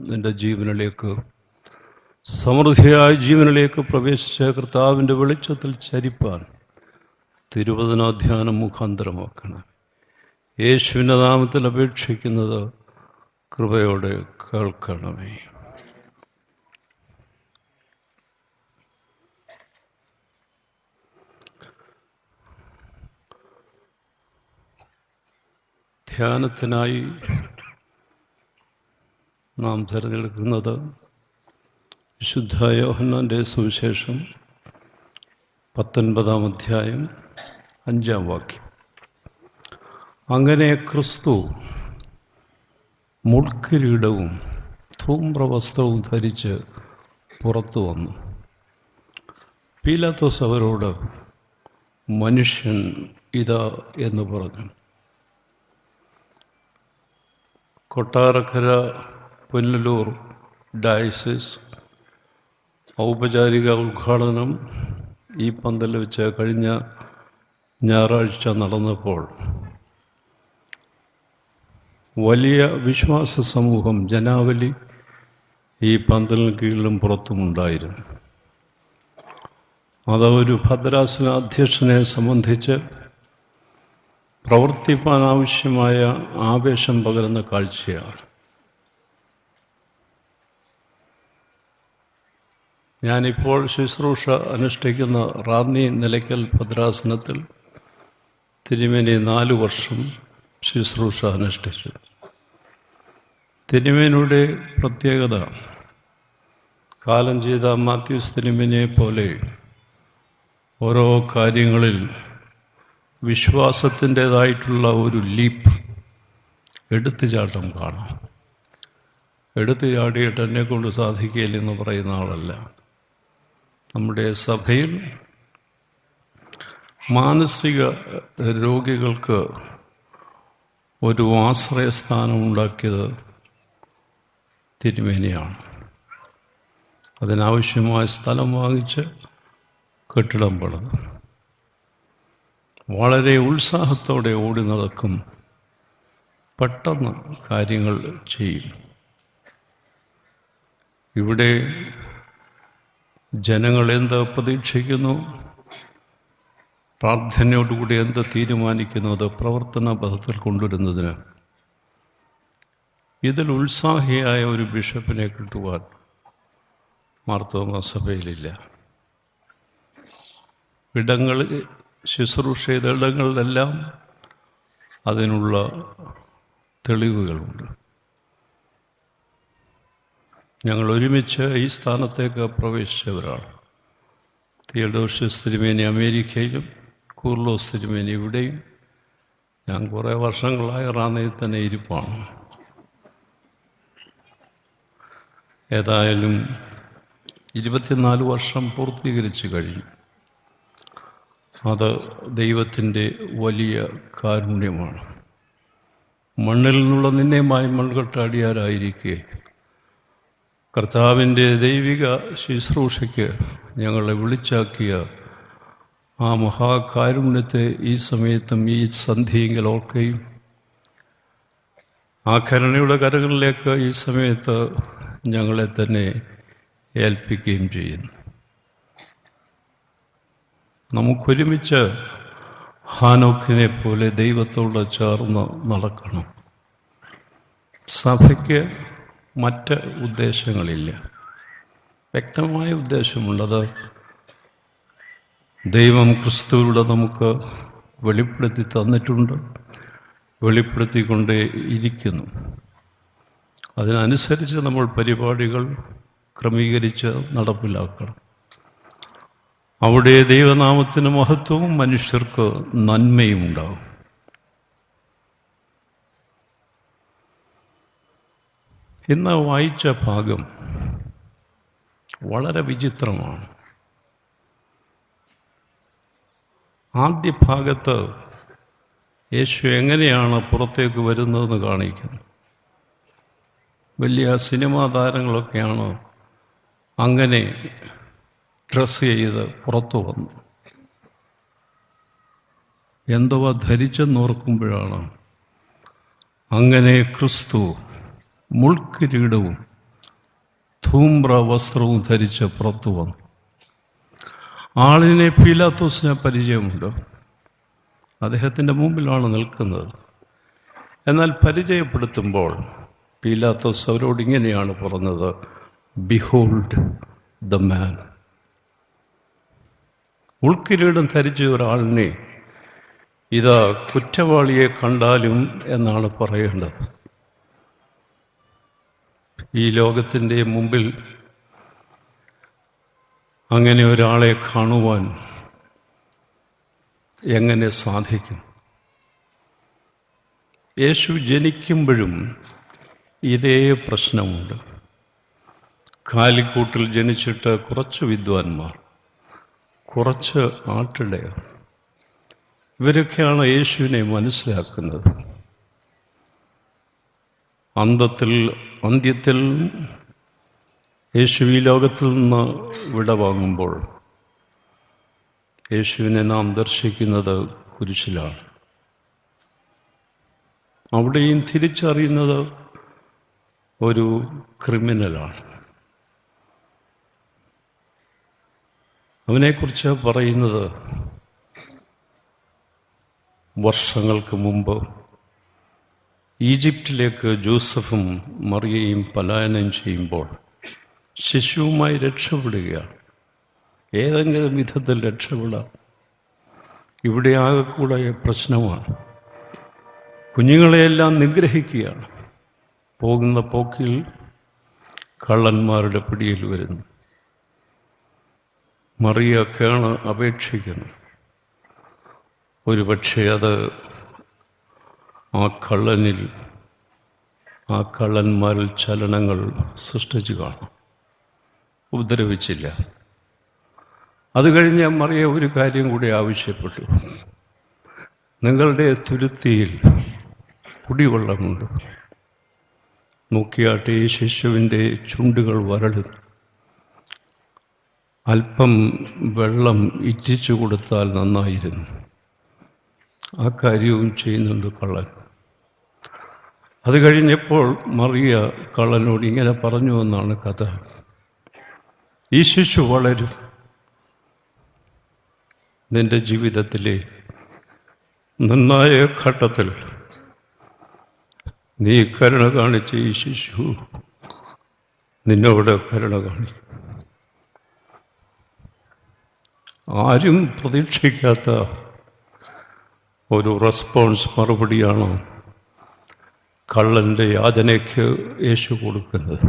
നിന്റെ ജീവനിലേക്ക്, സമൃദ്ധിയായ ജീവനിലേക്ക് പ്രവേശിച്ച കർത്താവിൻ്റെ വെളിച്ചത്തിൽ ചരിപ്പാൻ തിരുവചനാധ്യാനം മുഖാന്തരമാക്കണം. യേശുവിൻ്റെ നാമത്തിൽ അപേക്ഷിക്കുന്നത് കൃപയോടെ കേൾക്കണമേ. ധ്യാനത്തിനായി നാം തിരഞ്ഞെടുക്കുന്നത് വിശുദ്ധ യോഹന്നാൻ്റെ സുവിശേഷം 19-ാം അധ്യായം 5-ാം വാക്യം. അങ്ങനെ ക്രിസ്തു മുൾക്കിരീടവും ധൂമ്രവസ്ത്രവും ധരിച്ച് പുറത്തു വന്നു. പീലാത്തോസ് അവരോട്, മനുഷ്യൻ ഇതാ എന്ന് പറഞ്ഞു. കൊട്ടാരക്കര പുനലൂർ ഡയസിസ് ഔപചാരിക ഉദ്ഘാടനം ഈ പന്തൽ വെച്ച് കഴിഞ്ഞ ഞായറാഴ്ച നടന്നപ്പോൾ വലിയ വിശ്വാസ സമൂഹം, ജനാവലി ഈ പന്തലിന് കീഴിലും പുറത്തുമുണ്ടായിരുന്നു. അത് ഒരു ഭദ്രാസന അധ്യക്ഷനെ സംബന്ധിച്ച് പ്രവർത്തിപ്പാൻ ആവശ്യമായ ആവേശം പകരുന്ന കാഴ്ചയാണ്. ഞാനിപ്പോൾ ശുശ്രൂഷ അനുഷ്ഠിക്കുന്ന റാന്നി നിലയ്ക്കൽ ഭദ്രാസനത്തിൽ തിരുമേനി 4 വർഷം ശുശ്രൂഷ അനുഷ്ഠിച്ചു. തിരുമേനിയുടെ പ്രത്യേകത, കാലം ചെയ്ത മാത്യൂസ് തിരുമേനിയെ പോലെ ഓരോ കാര്യങ്ങളിൽ വിശ്വാസത്തിൻ്റേതായിട്ടുള്ള ഒരു ലീപ്പ്, എടുത്തുചാട്ടം കാണാം. എടുത്തു ചാടിയിട്ട് എന്നെക്കൊണ്ട് സാധിക്കില്ലെന്ന് പറയുന്ന ആളല്ല. നമ്മുടെ സഭയിൽ മാനസിക രോഗികൾക്ക് ഒരു ആശ്രയസ്ഥാനം ഉണ്ടാക്കിയത് തിരുമേനിയാണ്. അതിനാവശ്യമായ സ്ഥലം വാങ്ങിച്ച് കെട്ടിടം പണിതു. വളരെ ഉത്സാഹത്തോടെ ഓടി നടക്കും, പെട്ടെന്ന് കാര്യങ്ങൾ ചെയ്യും. ഇവിടെ ജനങ്ങൾ എന്ത് പ്രതീക്ഷിക്കുന്നു, പ്രാർത്ഥനയോടുകൂടി എന്ത് തീരുമാനിക്കുന്നു, അത് പ്രവർത്തന പഥത്തിൽ കൊണ്ടുവരുന്നതിന് ഇതിൽ ഉത്സാഹിയായ ഒരു ബിഷപ്പിനെ കിട്ടുവാൻ മാർത്തോമാ സഭയിലില്ല. ഇടങ്ങളിൽ ശുശ്രൂഷ ചെയ്ത ഇടങ്ങളിലെല്ലാം അതിനുള്ള തെളിവുകളുണ്ട്. ഞങ്ങൾ ഒരുമിച്ച് ഈ സ്ഥാനത്തേക്ക് പ്രവേശിച്ചവരാണ്. തിയഡോഷ്യസ് തിരുമേനി അമേരിക്കയിലും കൂർലോസ് തിരുമേനി ഇവിടെയും. ഞാൻ കുറേ വർഷങ്ങളായി റാന്നിയിൽ തന്നെ ഇരിപ്പാണ്. ഏതായാലും 24 വർഷം പൂർത്തീകരിച്ചു കഴിഞ്ഞു. അത് ദൈവത്തിൻ്റെ വലിയ കാരുണ്യമാണ്. മണ്ണിൽ നിന്നുള്ള നിന്നേമായി മൺകെട്ടാടിയാരായിരിക്കെ കർത്താവിൻ്റെ ദൈവിക ശുശ്രൂഷയ്ക്ക് ഞങ്ങളെ വിളിച്ചാക്കിയ ആ മഹാകാരുണ്യത്തെ ഈ സമയത്തും ഈ സന്ധ്യയെങ്കിലൊക്കെയും ആ കരുണയുടെ കരകളിലേക്ക് ഈ സമയത്ത് ഞങ്ങളെ തന്നെ ഏൽപ്പിക്കുകയും ചെയ്യുന്നു. നമുക്കൊരുമിച്ച് ഹാനോക്കിനെ പോലെ ദൈവത്തോട് ചേർന്ന് നടക്കണം. സഭയ്ക്ക് മറ്റ് ഉദ്ദേശങ്ങളില്ല. വ്യക്തമായ ഉദ്ദേശമുള്ളത് ദൈവം ക്രിസ്തുവിലൂടെ നമുക്ക് വെളിപ്പെടുത്തി തന്നിട്ടുണ്ട്, വെളിപ്പെടുത്തിക്കൊണ്ടേ ഇരിക്കുന്നു. അതിനനുസരിച്ച് നമ്മൾ പരിപാടികൾ ക്രമീകരിച്ച് നടപ്പിലാക്കണം. അവിടെ ദൈവനാമത്തിന് മഹത്വവും മനുഷ്യർക്ക് നന്മയും ഉണ്ടാകും. ഇന്ന് വായിച്ച ഭാഗം വളരെ വിചിത്രമാണ്. ആദ്യ ഭാഗത്ത് യേശു എങ്ങനെയാണ് പുറത്തേക്ക് വരുന്നതെന്ന് കാണിക്കുന്നു. വലിയ സിനിമാ താരങ്ങളൊക്കെയാണ് അങ്ങനെ ഡ്രസ് ചെയ്ത് പുറത്തു വന്നു. എന്തുവാ ധരിച്ചെന്നോർക്കുമ്പോഴാണ് അങ്ങനെ ക്രിസ്തു മുൾക്കിരീടവും ധൂമ്ര വസ്ത്രവും ധരിച്ച് പുറത്തു വന്നു. ആളിനെ പീലാത്തോസിന് പരിചയമുണ്ട്. അദ്ദേഹത്തിൻ്റെ മുമ്പിലാണ് നിൽക്കുന്നത്. എന്നാൽ പരിചയപ്പെടുത്തുമ്പോൾ പീലാത്തോസ് അവരോട് ഇങ്ങനെയാണ് പറഞ്ഞത്: ബിഹോൾഡ് ദ മാൻ. ഉൾക്കിരീടം ധരിച്ച ഒരാളിനെ ഇതാ കുറ്റവാളിയെ കണ്ടാലും എന്നാണ് പറയേണ്ടത്. ഈ ലോകത്തിൻ്റെ മുമ്പിൽ അങ്ങനെ ഒരാളെ കാണുവാൻ എങ്ങനെ സാധിക്കും? യേശു ജനിക്കുമ്പോഴും ഇതേ പ്രശ്നമുണ്ട്. കാലിക്കൂട്ടിൽ ജനിച്ചിട്ട് കുറച്ച് വിദ്വാൻമാർ, കുറച്ച് ആട്ടിടയർ, ഇവരൊക്കെയാണ് യേശുവിനെ മനസ്സിലാക്കുന്നത്. അന്ത്യത്തിൽ യേശു ഈ ലോകത്തിൽ നിന്ന് വിടവാങ്ങുമ്പോൾ യേശുവിനെ നാം ദർശിക്കുന്നത് കുരിശിലാണ്. അവിടെയും തിരിച്ചറിയുന്നത് ഒരു ക്രിമിനലാണ്. അവനെക്കുറിച്ച് പറയുന്നത്, വർഷങ്ങൾക്ക് മുമ്പ് ഈജിപ്തിലേക്ക് ജോസഫും മറിയയും പലായനം ചെയ്യുമ്പോൾ ശിശുവുമായി രക്ഷപ്പെടുകയാണ്. ഏതെങ്കിലും വിധത്തിൽ രക്ഷപ്പെടാം. ഇവിടെ ആകെക്കൂടെ പ്രശ്നമാണ്. കുഞ്ഞുങ്ങളെയെല്ലാം നിഗ്രഹിക്കുകയാണ്. പോകുന്ന പോക്കിൽ കള്ളന്മാരുടെ പിടിയിൽ വരുന്നു. മറിയൊക്കെയാണ് അപേക്ഷിക്കുന്നത്. ഒരുപക്ഷെ അത് ആ കള്ളന്മാരിൽ ചലനങ്ങൾ സൃഷ്ടിച്ചു കാണും. ഉപദ്രവിച്ചില്ല. അത് കഴിഞ്ഞ് മറിയ ഒരു കാര്യം കൂടി ആവശ്യപ്പെട്ടു: നിങ്ങളുടെ തുരുത്തിയിൽ കുടിവെള്ളമുണ്ട്. നോക്കിയാട്ടെ, ഈ ശിശുവിൻ്റെ ചുണ്ടുകൾ വരളുന്നു. അല്പം വെള്ളം ഇറ്റിച്ചു കൊടുത്താൽ നന്നായിരുന്നു. ആ കാര്യവും ചെയ്യുന്നുണ്ട് കള്ളൻ. അത് കഴിഞ്ഞപ്പോൾ മറിയ കള്ളനോട് ഇങ്ങനെ പറഞ്ഞു എന്നാണ് കഥ: ഈ ശിശു വളരും. നിന്റെ ജീവിതത്തിലെ നിർണായക ഘട്ടത്തിൽ നീ കരുണ കാണിച്ച ഈ ശിശു നിന്നോട് കരുണ കാണിക്കും. ആരും പ്രതീക്ഷിക്കാത്ത ഒരു റെസ്പോൺസ്, മറുപടിയാണ് കള്ളൻ്റെ യാചനയ്ക്ക് യേശു കൊടുക്കുന്നത്.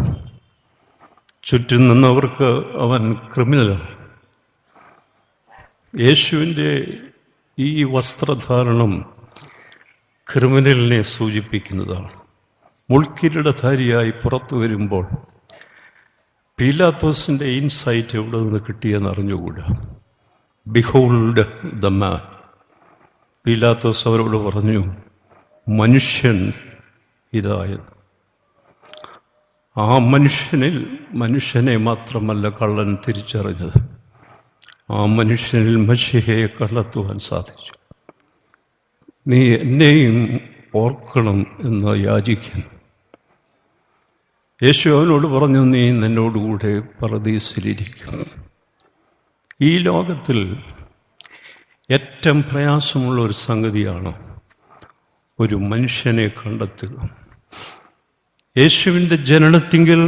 ചുറ്റും നിന്നവർക്ക് അവൻ ക്രിമിനലാണ്. യേശുവിൻ്റെ ഈ വസ്ത്രധാരണം ക്രിമിനലിനെ സൂചിപ്പിക്കുന്നതാണ്. മുൾക്കിരീടധാരിയായി പുറത്തു വരുമ്പോൾ പീലാത്തോസിൻ്റെ ഇൻസൈറ്റ് എവിടെ നിന്ന് കിട്ടിയെന്ന് അറിഞ്ഞുകൂടാ. Behold the man. പീലാത്തോസ് അവരോട് പറഞ്ഞു, മനുഷ്യൻ ഇതായത്. ആ മനുഷ്യനെ മാത്രമല്ല കള്ളൻ തിരിച്ചറിഞ്ഞത്, ആ മനുഷ്യനിൽ മശിഹയെ കണ്ടെത്തുവാൻ സാധിച്ചു. നീ എന്നെയും ഓർക്കണം എന്ന് യാചിക്കുന്നു. യേശു അവനോട് പറഞ്ഞു, നീ നിന്നോടുകൂടെ പറുദീസിലിരിക്കും. ഈ ലോകത്തിൽ ഏറ്റവും പ്രയാസമുള്ള ഒരു സംഗതിയാണ് ഒരു മനുഷ്യനെ കണ്ടെത്തുക. യേശുവിൻ്റെ ജനനത്തിങ്കിൽ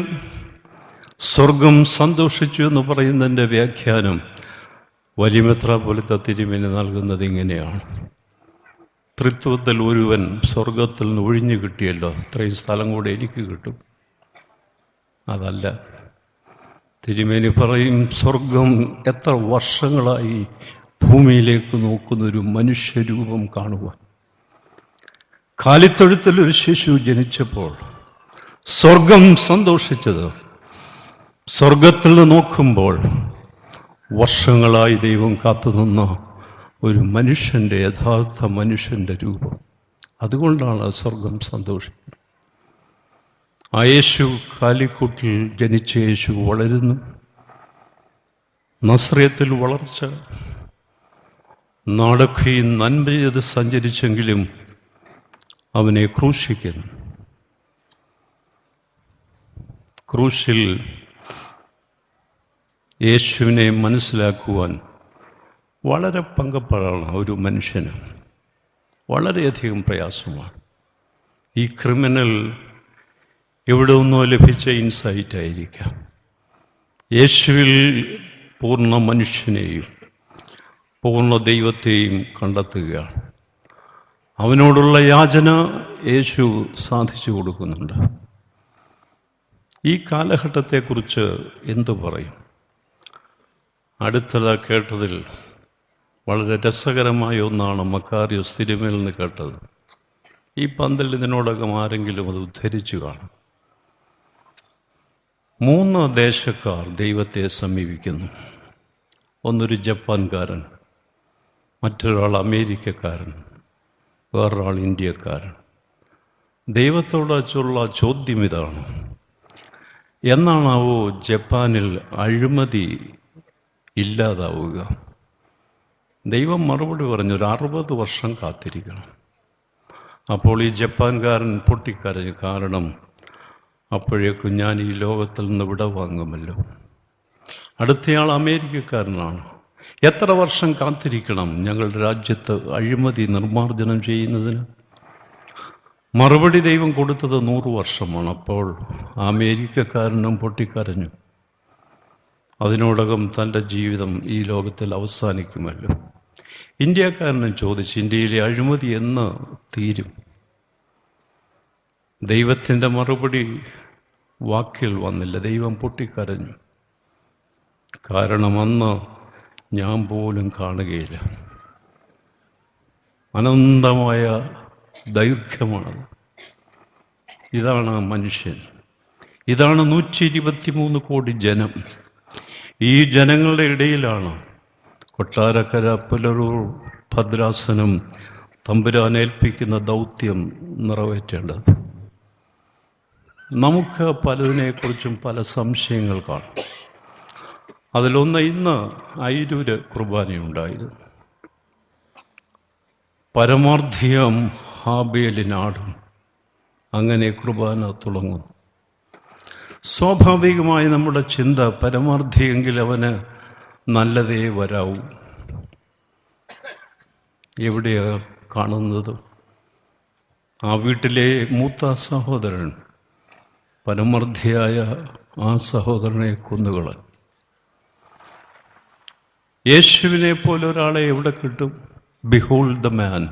സ്വർഗം സന്തോഷിച്ചു എന്ന് പറയുന്നതിൻ്റെ വ്യാഖ്യാനം വലിയ മെത്രാപ്പൊലീത്ത തിരുമേനി നൽകുന്നത് ഇങ്ങനെയാണ്: ത്രിത്വത്തിൽ ഒരുവൻ സ്വർഗത്തിൽ നിന്ന് ഒഴിഞ്ഞു കിട്ടിയല്ലോ, അത്രയും സ്ഥലം കൂടെ എനിക്ക് കിട്ടും. അതല്ല, തിരുമേനി പറയും, സ്വർഗം എത്ര വർഷങ്ങളായി ഭൂമിയിലേക്ക് നോക്കുന്നൊരു മനുഷ്യരൂപം കാണുവാൻ. കാലിത്തൊഴുത്തിൽ ഒരു ശിശു ജനിച്ചപ്പോൾ സ്വർഗം സന്തോഷിച്ചത്, സ്വർഗത്തിൽ നിന്ന് നോക്കുമ്പോൾ വർഷങ്ങളായി ദൈവം കാത്തുനിന്ന ഒരു മനുഷ്യൻ്റെ, യഥാർത്ഥ മനുഷ്യൻ്റെ രൂപം. അതുകൊണ്ടാണ് സ്വർഗം സന്തോഷിക്കുന്നത്. ആ യേശു, കാലിക്കൂട്ടിൽ ജനിച്ച യേശു വളരുന്നു. നസ്രയത്തിൽ വളർച്ച. നാടൊക്കെ നന്മ ചെയ്ത് സഞ്ചരിച്ചെങ്കിലും അവനെ ക്രൂശിക്കുന്നു. ക്രൂശിൽ യേശുവിനെ മനസ്സിലാക്കുവാൻ വളരെ പങ്കപ്പാടാണ് ഒരു മനുഷ്യന്. വളരെയധികം പ്രയാസമാണ്. ഈ ക്രിമിനൽ എവിടെ നിന്നോ ലഭിച്ച ഇൻസൈറ്റ് ആയിരിക്കാം. യേശുവിൽ പൂർണ്ണ മനുഷ്യനെയും പൂർണ്ണ ദൈവത്തെയും കണ്ടെത്തുകയാണ്. അവനോടുള്ള യാചന യേശു സാധിച്ചു കൊടുക്കുന്നുണ്ട്. ഈ കാലഘട്ടത്തെക്കുറിച്ച് എന്തു പറയും? അടുത്തത് കേട്ടതിൽ വളരെ രസകരമായ ഒന്നാണ് മക്കാരിയോസ് തിരുമേൽ നിന്ന് കേട്ടത്. ഈ പന്തൽ ഇതിനോടകം ആരെങ്കിലും അത് ഉദ്ധരിച്ചു കാണും. 3 ദേശക്കാർ ദൈവത്തെ സമീപിക്കുന്നു. ഒന്നൊരു ജപ്പാൻകാരൻ, മറ്റൊരാൾ അമേരിക്കക്കാരൻ, വേറൊരാൾ ഇന്ത്യക്കാരൻ. ദൈവത്തോടുള്ള ചോദ്യം ഇതാണ്: എന്നാണാവോ ജപ്പാനിൽ അഴിമതി ഇല്ലാതാവുക? ദൈവം മറുപടി പറഞ്ഞു, ഒരു 60 വർഷം കാത്തിരിക്കണം. അപ്പോൾ ഈ ജപ്പാൻകാരൻ പൊട്ടിക്കരഞ്ഞു. കാരണം അപ്പോഴേക്കും ഞാൻ ഈ ലോകത്തിൽ നിന്ന് വിട വാങ്ങുമല്ലോ. അടുത്തയാൾ അമേരിക്കക്കാരനാണ്. എത്ര വർഷം കാത്തിരിക്കണം ഞങ്ങളുടെ രാജ്യത്ത് അഴിമതി നിർമ്മാർജ്ജനം ചെയ്യുന്നതിന്? മറുപടി ദൈവം കൊടുത്തത് 100 വർഷമാണ്. അപ്പോൾ അമേരിക്കക്കാരനും പൊട്ടിക്കരഞ്ഞു. അതിനോടകം തൻ്റെ ജീവിതം ഈ ലോകത്തിൽ അവസാനിക്കുമല്ലോ. ഇന്ത്യക്കാരനും ചോദിച്ചു, ഇന്ത്യയിലെ അഴിമതി എന്ന് തീരും? ദൈവത്തിൻ്റെ മറുപടി വാക്കിൽ വന്നില്ല. ദൈവം പൊട്ടിക്കരഞ്ഞു. കാരണം അന്ന് ഞാൻ പോലും കാണുകയില്ല. അനന്തമായ ദൈർഘ്യമാണത്. ഇതാണ് മനുഷ്യൻ. ഇതാണ് 123 കോടി ജനം. ഈ ജനങ്ങളുടെ ഇടയിലാണ് കൊട്ടാരക്കര പുലരൂർ ഭദ്രാസനം തമ്പുരാനേൽപ്പിക്കുന്ന ദൗത്യം നിറവേറ്റേണ്ടത്. നമുക്ക് പലതിനെക്കുറിച്ചും പല സംശയങ്ങൾ കാണും. അതിലൊന്ന്, ഇന്ന് അയിരൂര് കുർബാനയുണ്ടായിരുന്നു. പരമാർത്ഥികം ഹാബേലിനാടും. അങ്ങനെ കുർബാന തുടങ്ങുന്നു. സ്വാഭാവികമായി നമ്മുടെ ചിന്ത, പരമാർത്ഥിയെങ്കിൽ അവന് നല്ലതേ വരാവൂ. എവിടെയാണ് കാണുന്നത്? ആ വീട്ടിലെ മൂത്ത സഹോദരൻ പരമാർത്ഥിയായ ആ സഹോദരനെ കൊന്നുകളൻ. യേശുവിനെ പോലെ ഒരാളെ എവിടെ കിട്ടും? ബിഹോൾഡ് ദ മാൻ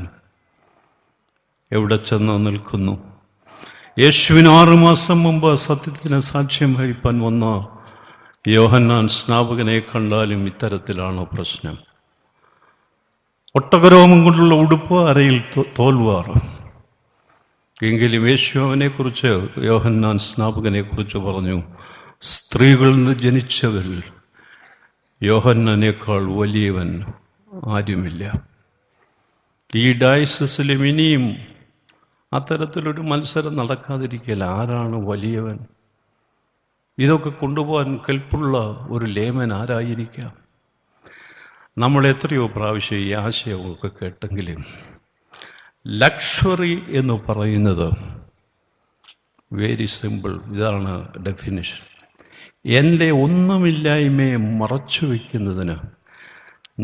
എവിടെ ചെന്ന് നിൽക്കുന്നു? യേശുവിന് 6 മാസം മുമ്പ് സത്യത്തിന് സാക്ഷ്യം വഹിപ്പാൻ വന്ന യോഹന്നാൻ സ്നാപകനെ കണ്ടാലും ഇത്തരത്തിലാണ് പ്രശ്നം. ഒട്ടകരോമം കൊണ്ടുള്ള ഉടുപ്പ്, അരയിൽ തോൽവാറ്. എങ്കിലും യേശു അവനെക്കുറിച്ച്, യോഹന്നാൻ സ്നാപകനെക്കുറിച്ച് പറഞ്ഞു, സ്ത്രീകളിൽ നിന്ന് ജനിച്ചവരിൽ യോഹന്നാനേക്കാൾ വലിയവൻ ആരുമില്ല. ഈ ഡയസിസിലും ഇനിയും അത്തരത്തിലൊരു മത്സരം നടക്കാതിരിക്കില്ല. ആരാണ് വലിയവൻ? ഇതൊക്കെ കൊണ്ടുപോകാൻ കെൽപ്പുള്ള ഒരു ലേമൻ ആരായിരിക്കാം? നമ്മൾ എത്രയോ പ്രാവശ്യം ഈ ആശയമൊക്കെ കേട്ടെങ്കിലും ലക്ഷറി എന്ന് പറയുന്നത് വെരി സിമ്പിൾ. ഇതാണ് ഡെഫിനിഷൻ. എൻ്റെ ഒന്നുമില്ലായ്മയെ മറച്ചു വയ്ക്കുന്നതിന്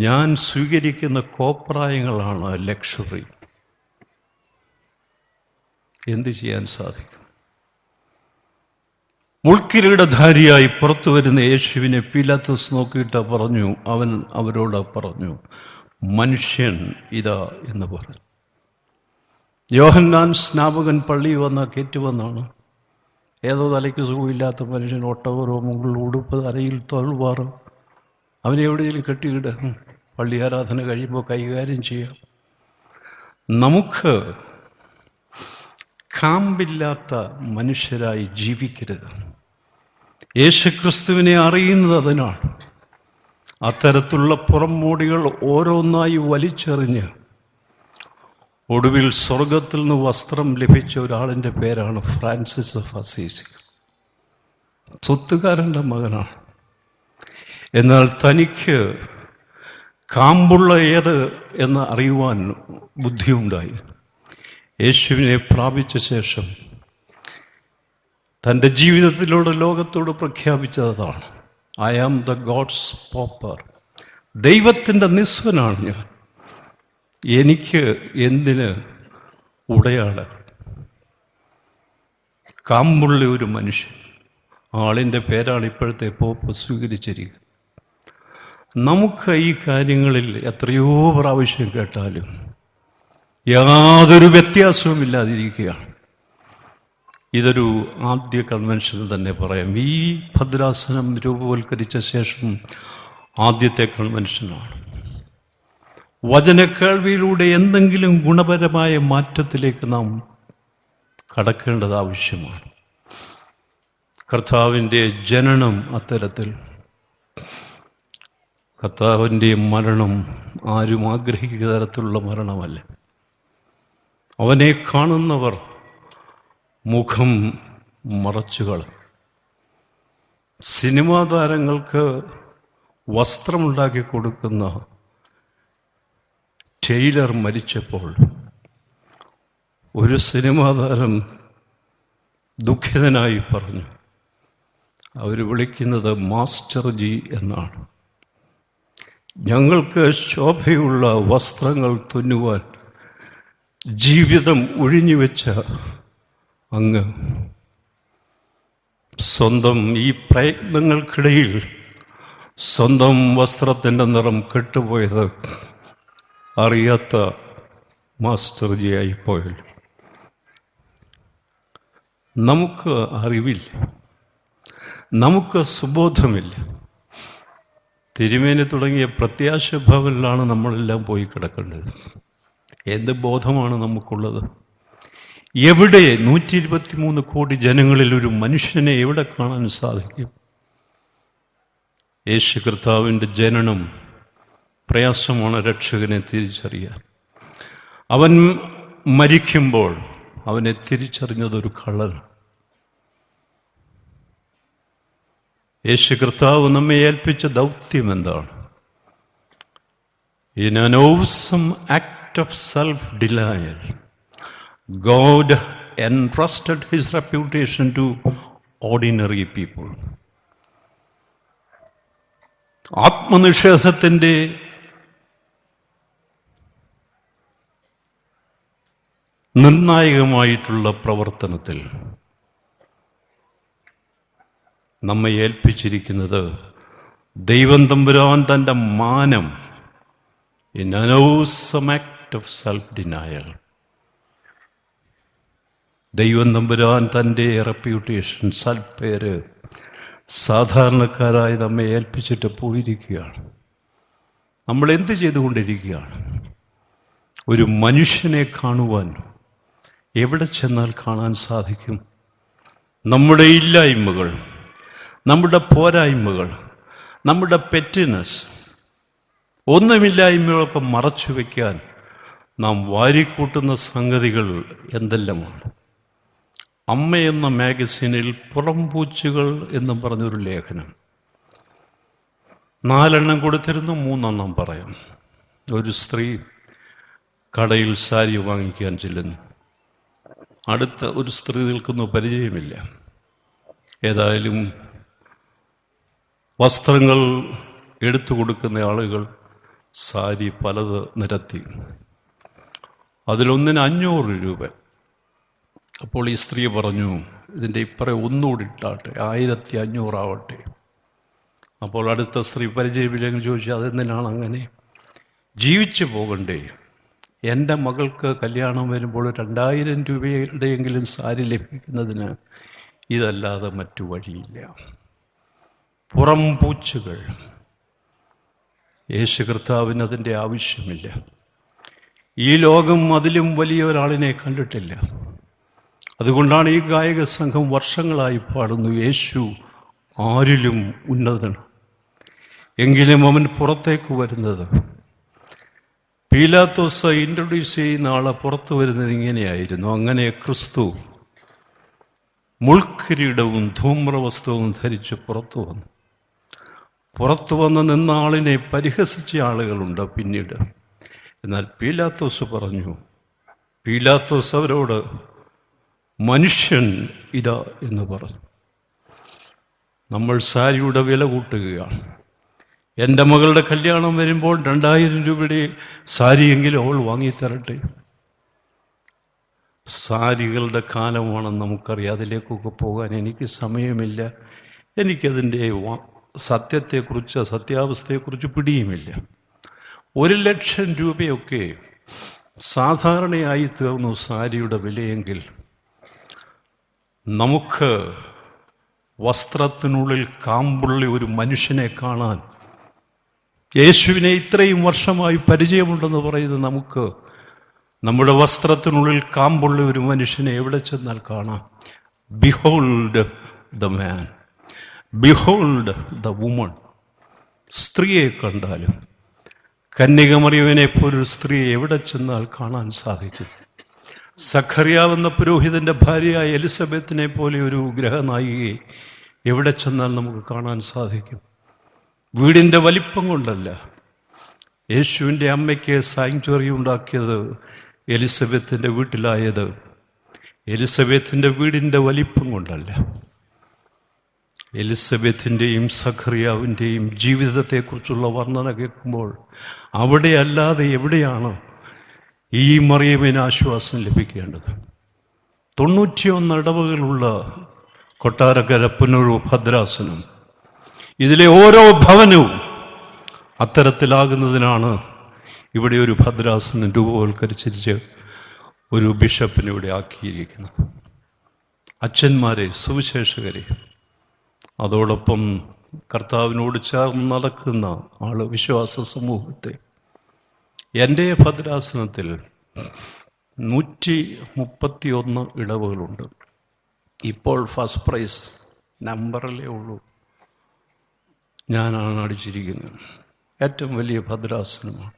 ഞാൻ സ്വീകരിക്കുന്ന കോപ്രായങ്ങളാണ് ലക്ഷറി. എന്ത് ചെയ്യാൻ സാധിക്കും? മുൾക്കിരീടധാരിയായി പുറത്തു വരുന്ന യേശുവിനെ പീലാത്തോസ് നോക്കിയിട്ട് പറഞ്ഞു, അവൻ അവരോട് പറഞ്ഞു, മനുഷ്യൻ ഇതാ എന്ന് പറഞ്ഞു. യോഹന്നാൻ സ്നാപകൻ പള്ളി വന്ന കയറ്റുവന്നാണ്. ഏതോ തലയ്ക്ക് സുഖമില്ലാത്ത മനുഷ്യൻ, ഒട്ടകരോമങ്ങൾ, ഉടുപ്പ്, അരയിൽ തോൽവാറ്. അവനെ എവിടെയെങ്കിലും കെട്ടിയിട, പള്ളി ആരാധന കഴിയുമ്പോൾ കൈകാര്യം ചെയ്യാം. നമുക്ക് കാമ്പില്ലാത്ത മനുഷ്യരായി ജീവിക്കരുത്. യേശുക്രിസ്തുവിനെ അറിയുന്നത് അതിനാണ്. അത്തരത്തിലുള്ള പുറംമോടികൾ ഓരോന്നായി വലിച്ചെറിഞ്ഞ് ഒടുവിൽ സ്വർഗത്തിൽ നിന്ന് വസ്ത്രം ലഭിച്ച ഒരാളിൻ്റെ പേരാണ് ഫ്രാൻസിസ് ഓഫ് അസീസി. സ്വത്തുകാരൻ്റെ മകനാണ്. എന്നാൽ തനിക്ക് കാമ്പുള്ള ഏത് എന്ന് അറിയുവാൻ ബുദ്ധിയുണ്ടായി. യേശുവിനെ പ്രാപിച്ച ശേഷം തൻ്റെ ജീവിതത്തിലൂടെ ലോകത്തോട് പ്രഖ്യാപിച്ചതാണ്, I am the God's pauper. ദൈവത്തിൻ്റെ നിസ്വനാണ് ഞാൻ. എനിക്ക് എന്തിന് ഉടയാട? കാമ്പുള്ള ഒരു മനുഷ്യൻ, ആളിൻ്റെ പേരാണ് ഇപ്പോഴത്തെ പോപ്പ് സ്വീകരിച്ചിരിക്കുന്നത്. നമുക്ക് ഈ കാര്യങ്ങളിൽ എത്രയോ പ്രാവശ്യം കേട്ടാലും യാതൊരു വ്യത്യാസവും ഇല്ലാതിരിക്കുകയാണ്. ഇതൊരു ആദ്യ കൺവെൻഷൻ തന്നെ പറയാം. ഈ ഭദ്രാസനം രൂപവൽക്കരിച്ച ശേഷം ആദ്യത്തെ കൺവെൻഷനാണ്. വചനക്കേൾവിയിലൂടെ എന്തെങ്കിലും ഗുണപരമായ മാറ്റത്തിലേക്ക് നാം കടക്കേണ്ടത് ആവശ്യമാണ്. കർത്താവിൻ്റെ ജനനം അത്തരത്തിൽ, കർത്താവിൻ്റെ മരണം ആരും ആഗ്രഹിക്കുന്ന തരത്തിലുള്ള മരണമല്ല. അവനെ കാണുന്നവർ മുഖം മറച്ചുകളയും. സിനിമാ താരങ്ങൾക്ക് വസ്ത്രമുണ്ടാക്കി കൊടുക്കുന്ന ടൈലർ മരിച്ചപ്പോൾ ഒരു സിനിമാ താരം ദുഃഖിതനായി പറഞ്ഞു, അവർ വിളിക്കുന്നത് മാസ്റ്റർ ജി എന്നാണ്. ഞങ്ങൾക്ക് ശോഭയുള്ള വസ്ത്രങ്ങൾ തുന്നുവാൻ ജീവിതം ഒഴിഞ്ഞുവെച്ച അങ്ങ് സ്വന്തം ഈ പ്രയത്നങ്ങൾക്കിടയിൽ സ്വന്തം വസ്ത്രത്തിൻ്റെ നിറം കെട്ടുപോയത് അറിയാത്ത മാസ്റ്റർ ജി ആയിപ്പോയല്ലോ. നമുക്ക് അറിവില്ല, നമുക്ക് സുബോധമില്ല. തിരുമേനി തുടങ്ങിയ പ്രത്യാശ ഭവനിലാണ് നമ്മളെല്ലാം പോയി കിടക്കേണ്ടത്. എന്ത് ബോധമാണ് നമുക്കുള്ളത്? എവിടെ 123 കോടി ജനങ്ങളിൽ ഒരു മനുഷ്യനെ എവിടെ കാണാൻ സാധിക്കും? യേശു കർത്താവിൻ്റെ ജനനം പ്രയാസമാണ് രക്ഷകനെ തിരിച്ചറിയാൻ. അവൻ മരിക്കുമ്പോൾ അവനെ തിരിച്ചറിഞ്ഞതൊരു കള്ളനാണ്. യേശു കർത്താവ് നമ്മെ ഏൽപ്പിച്ച ദൗത്യം എന്താണ്? In an awesome act of self-denial, God entrusted his reputation to ordinary people. ആത്മനിഷേധത്തിൻ്റെ നിർണായകമായിട്ടുള്ള പ്രവർത്തനത്തിൽ നമ്മെ ഏൽപ്പിച്ചിരിക്കുന്നത് ദൈവം തമ്പുരാൻ തൻ്റെ മാനം, in an awesome act of self-denial, ദൈവം തമ്പുരാൻ തൻ്റെ റെപ്യൂട്ടേഷൻ, സൽപ്പേര് സാധാരണക്കാരായി നമ്മെ ഏൽപ്പിച്ചിട്ട് പോയിരിക്കുകയാണ്. നമ്മൾ എന്ത് ചെയ്തുകൊണ്ടിരിക്കുകയാണ്? ഒരു മനുഷ്യനെ കാണുവാൻ എവിടെ ചെന്നാൽ കാണാൻ സാധിക്കും? നമ്മുടെ ഇല്ലായ്മകൾ, നമ്മുടെ പോരായ്മകൾ, നമ്മുടെ പെറ്റിനെസ്, ഒന്നുമില്ലായ്മകളൊക്കെ മറച്ചു വയ്ക്കാൻ നാം വാരിക്കൂട്ടുന്ന സംഗതികൾ എന്തെല്ലാമാണ്. അമ്മ എന്ന മാഗസിനിൽ പുറംപൂച്ചുകൾ എന്ന് പറഞ്ഞൊരു ലേഖനം 4 കൊടുത്തിരുന്നു, 3 പറയാം. ഒരു സ്ത്രീ കടയിൽ സാരി വാങ്ങിക്കാൻ ചെല്ലുന്നു. അടുത്ത ഒരു സ്ത്രീ നിൽക്കുന്നു, പരിചയമില്ല. ഏതായാലും വസ്ത്രങ്ങൾ എടുത്തു കൊടുക്കുന്ന ആളുകൾ സാരി പലത് നിരത്തി. അതിലൊന്നിന് 500 രൂപ. അപ്പോൾ ഈ സ്ത്രീ പറഞ്ഞു, ഇതിൻ്റെ ഇപ്പറേ ഒന്നുകൂടി ഇട്ടാട്ടെ, 1500 ആവട്ടെ. അപ്പോൾ അടുത്ത സ്ത്രീ പരിചയമില്ലെങ്കിൽ ചോദിച്ചു, അതെന്തിനാണ് അങ്ങനെ? ജീവിച്ചു പോകണ്ടേ? എൻ്റെ മകൾക്ക് കല്യാണം വരുമ്പോൾ 2000 രൂപയുടെയെങ്കിലും സാരി ലഭിക്കുന്നതിന് ഇതല്ലാതെ മറ്റു വഴിയില്ല. പുറംപൂച്ചുകൾ. യേശു കർത്താവിന് അതിൻ്റെ ആവശ്യമില്ല. ഈ ലോകം അതിലും വലിയ ഒരാളിനെ കണ്ടിട്ടില്ല. അതുകൊണ്ടാണ് ഈ ഗായക സംഘം വർഷങ്ങളായി പാടുന്നു, യേശു ആരിലും ഉന്നതനാണ്. എങ്കിലും അവൻ പുറത്തേക്ക് വരുന്നത്, പീലാത്തോസ് ഇൻട്രൊഡ്യൂസ് ചെയ്യുന്ന ആളെ പുറത്തു വരുന്നത് ഇങ്ങനെയായിരുന്നു. അങ്ങനെ ക്രിസ്തു മുൾക്കിരീടവും ധൂമ്രവസ്ത്രവും ധരിച്ച് പുറത്തു വന്ന് നിന്ന ആളിനെ പരിഹസിച്ച ആളുകളുണ്ട് പിന്നീട്. എന്നാൽ പീലാത്തോസ് പറഞ്ഞു, പീലാത്തോസ് അവരോട് മനുഷ്യൻ ഇതാ എന്ന് പറഞ്ഞു. നമ്മൾ സാരിയുടെ വില കൂട്ടുകയാണ്. എൻ്റെ മകളുടെ കല്യാണം വരുമ്പോൾ 2000 രൂപയുടെ സാരിയെങ്കിലും അവൾ വാങ്ങിത്തരട്ടെ. സാരികളുടെ കാലമാണെന്ന് നമുക്കറിയാം. അതിലേക്കൊക്കെ പോകാൻ എനിക്ക് സമയമില്ല. എനിക്കതിൻ്റെ സത്യത്തെക്കുറിച്ച്, സത്യാവസ്ഥയെക്കുറിച്ച് പിടിയുമില്ല. 1,00,000 രൂപയൊക്കെ സാധാരണയായി തീർന്നു സാരിയുടെ വിലയെങ്കിൽ, നമുക്ക് വസ്ത്രത്തിനുള്ളിൽ കാമ്പുള്ള ഒരു മനുഷ്യനെ കാണാൻ, യേശുവിനെ ഇത്രയും വർഷമായി പരിചയമുണ്ടെന്ന് പറയുന്ന നമുക്ക് നമ്മുടെ വസ്ത്രത്തിനുള്ളിൽ കാമ്പുള്ള ഒരു മനുഷ്യനെ എവിടെ ചെന്നാൽ കാണാം? Behold the man, behold the woman. സ്ത്രീയെ കണ്ടാലും കന്യകമറിയവനെ പോലൊരു സ്ത്രീയെ എവിടെ ചെന്നാൽ കാണാൻ സാധിക്കും? സഖറിയാവെന്ന പുരോഹിതന്റെ ഭാര്യയായ എലിസബത്തിനെ പോലെ ഒരു ഗ്രഹനായികയെ എവിടെ ചെന്നാൽ നമുക്ക് കാണാൻ സാധിക്കും? വീടിൻ്റെ വലിപ്പം കൊണ്ടല്ല. യേശുവിൻ്റെ അമ്മയ്ക്ക് സാങ്ച്വറി ഉണ്ടാക്കിയത് എലിസബത്തിൻ്റെ വീട്ടിലായത് എലിസബത്തിൻ്റെ വീടിൻ്റെ വലിപ്പം കൊണ്ടല്ല. എലിസബത്തിൻ്റെയും സഖറിയാവിൻ്റെയും ജീവിതത്തെക്കുറിച്ചുള്ള വർണ്ണന കേൾക്കുമ്പോൾ അവിടെ അല്ലാതെ എവിടെയാണ് ഈ മറിയമിന് ആശ്വാസം ലഭിക്കേണ്ടത്? 91 ഇടവകളുള്ള കൊട്ടാരക്കര പുനൂർ ഭദ്രാസനം, ഇതിലെ ഓരോ ഭവനവും അത്തരത്തിലാകുന്നതിനാണ് ഇവിടെ ഒരു ഭദ്രാസനം രൂപവൽക്കരിച്ച് ഒരു ബിഷപ്പിനെ ഇവിടെ ആക്കിയിരിക്കുന്നത്. അച്ഛന്മാരെ, സുവിശേഷകരെ, അതോടൊപ്പം കർത്താവിനോട് ചേർന്ന് നടക്കുന്ന വിശ്വാസ സമൂഹത്തെ, എൻ്റെ ഭദ്രാസനത്തിൽ 131 ഇടവകളുണ്ട്. ഇപ്പോൾ ഫസ്റ്റ് പ്രൈസ് നമ്പറിലേ ഉള്ളൂ, ഞാനാണ് അടിച്ചിരിക്കുന്നത്. ഏറ്റവും വലിയ ഭദ്രാസനമാണ്.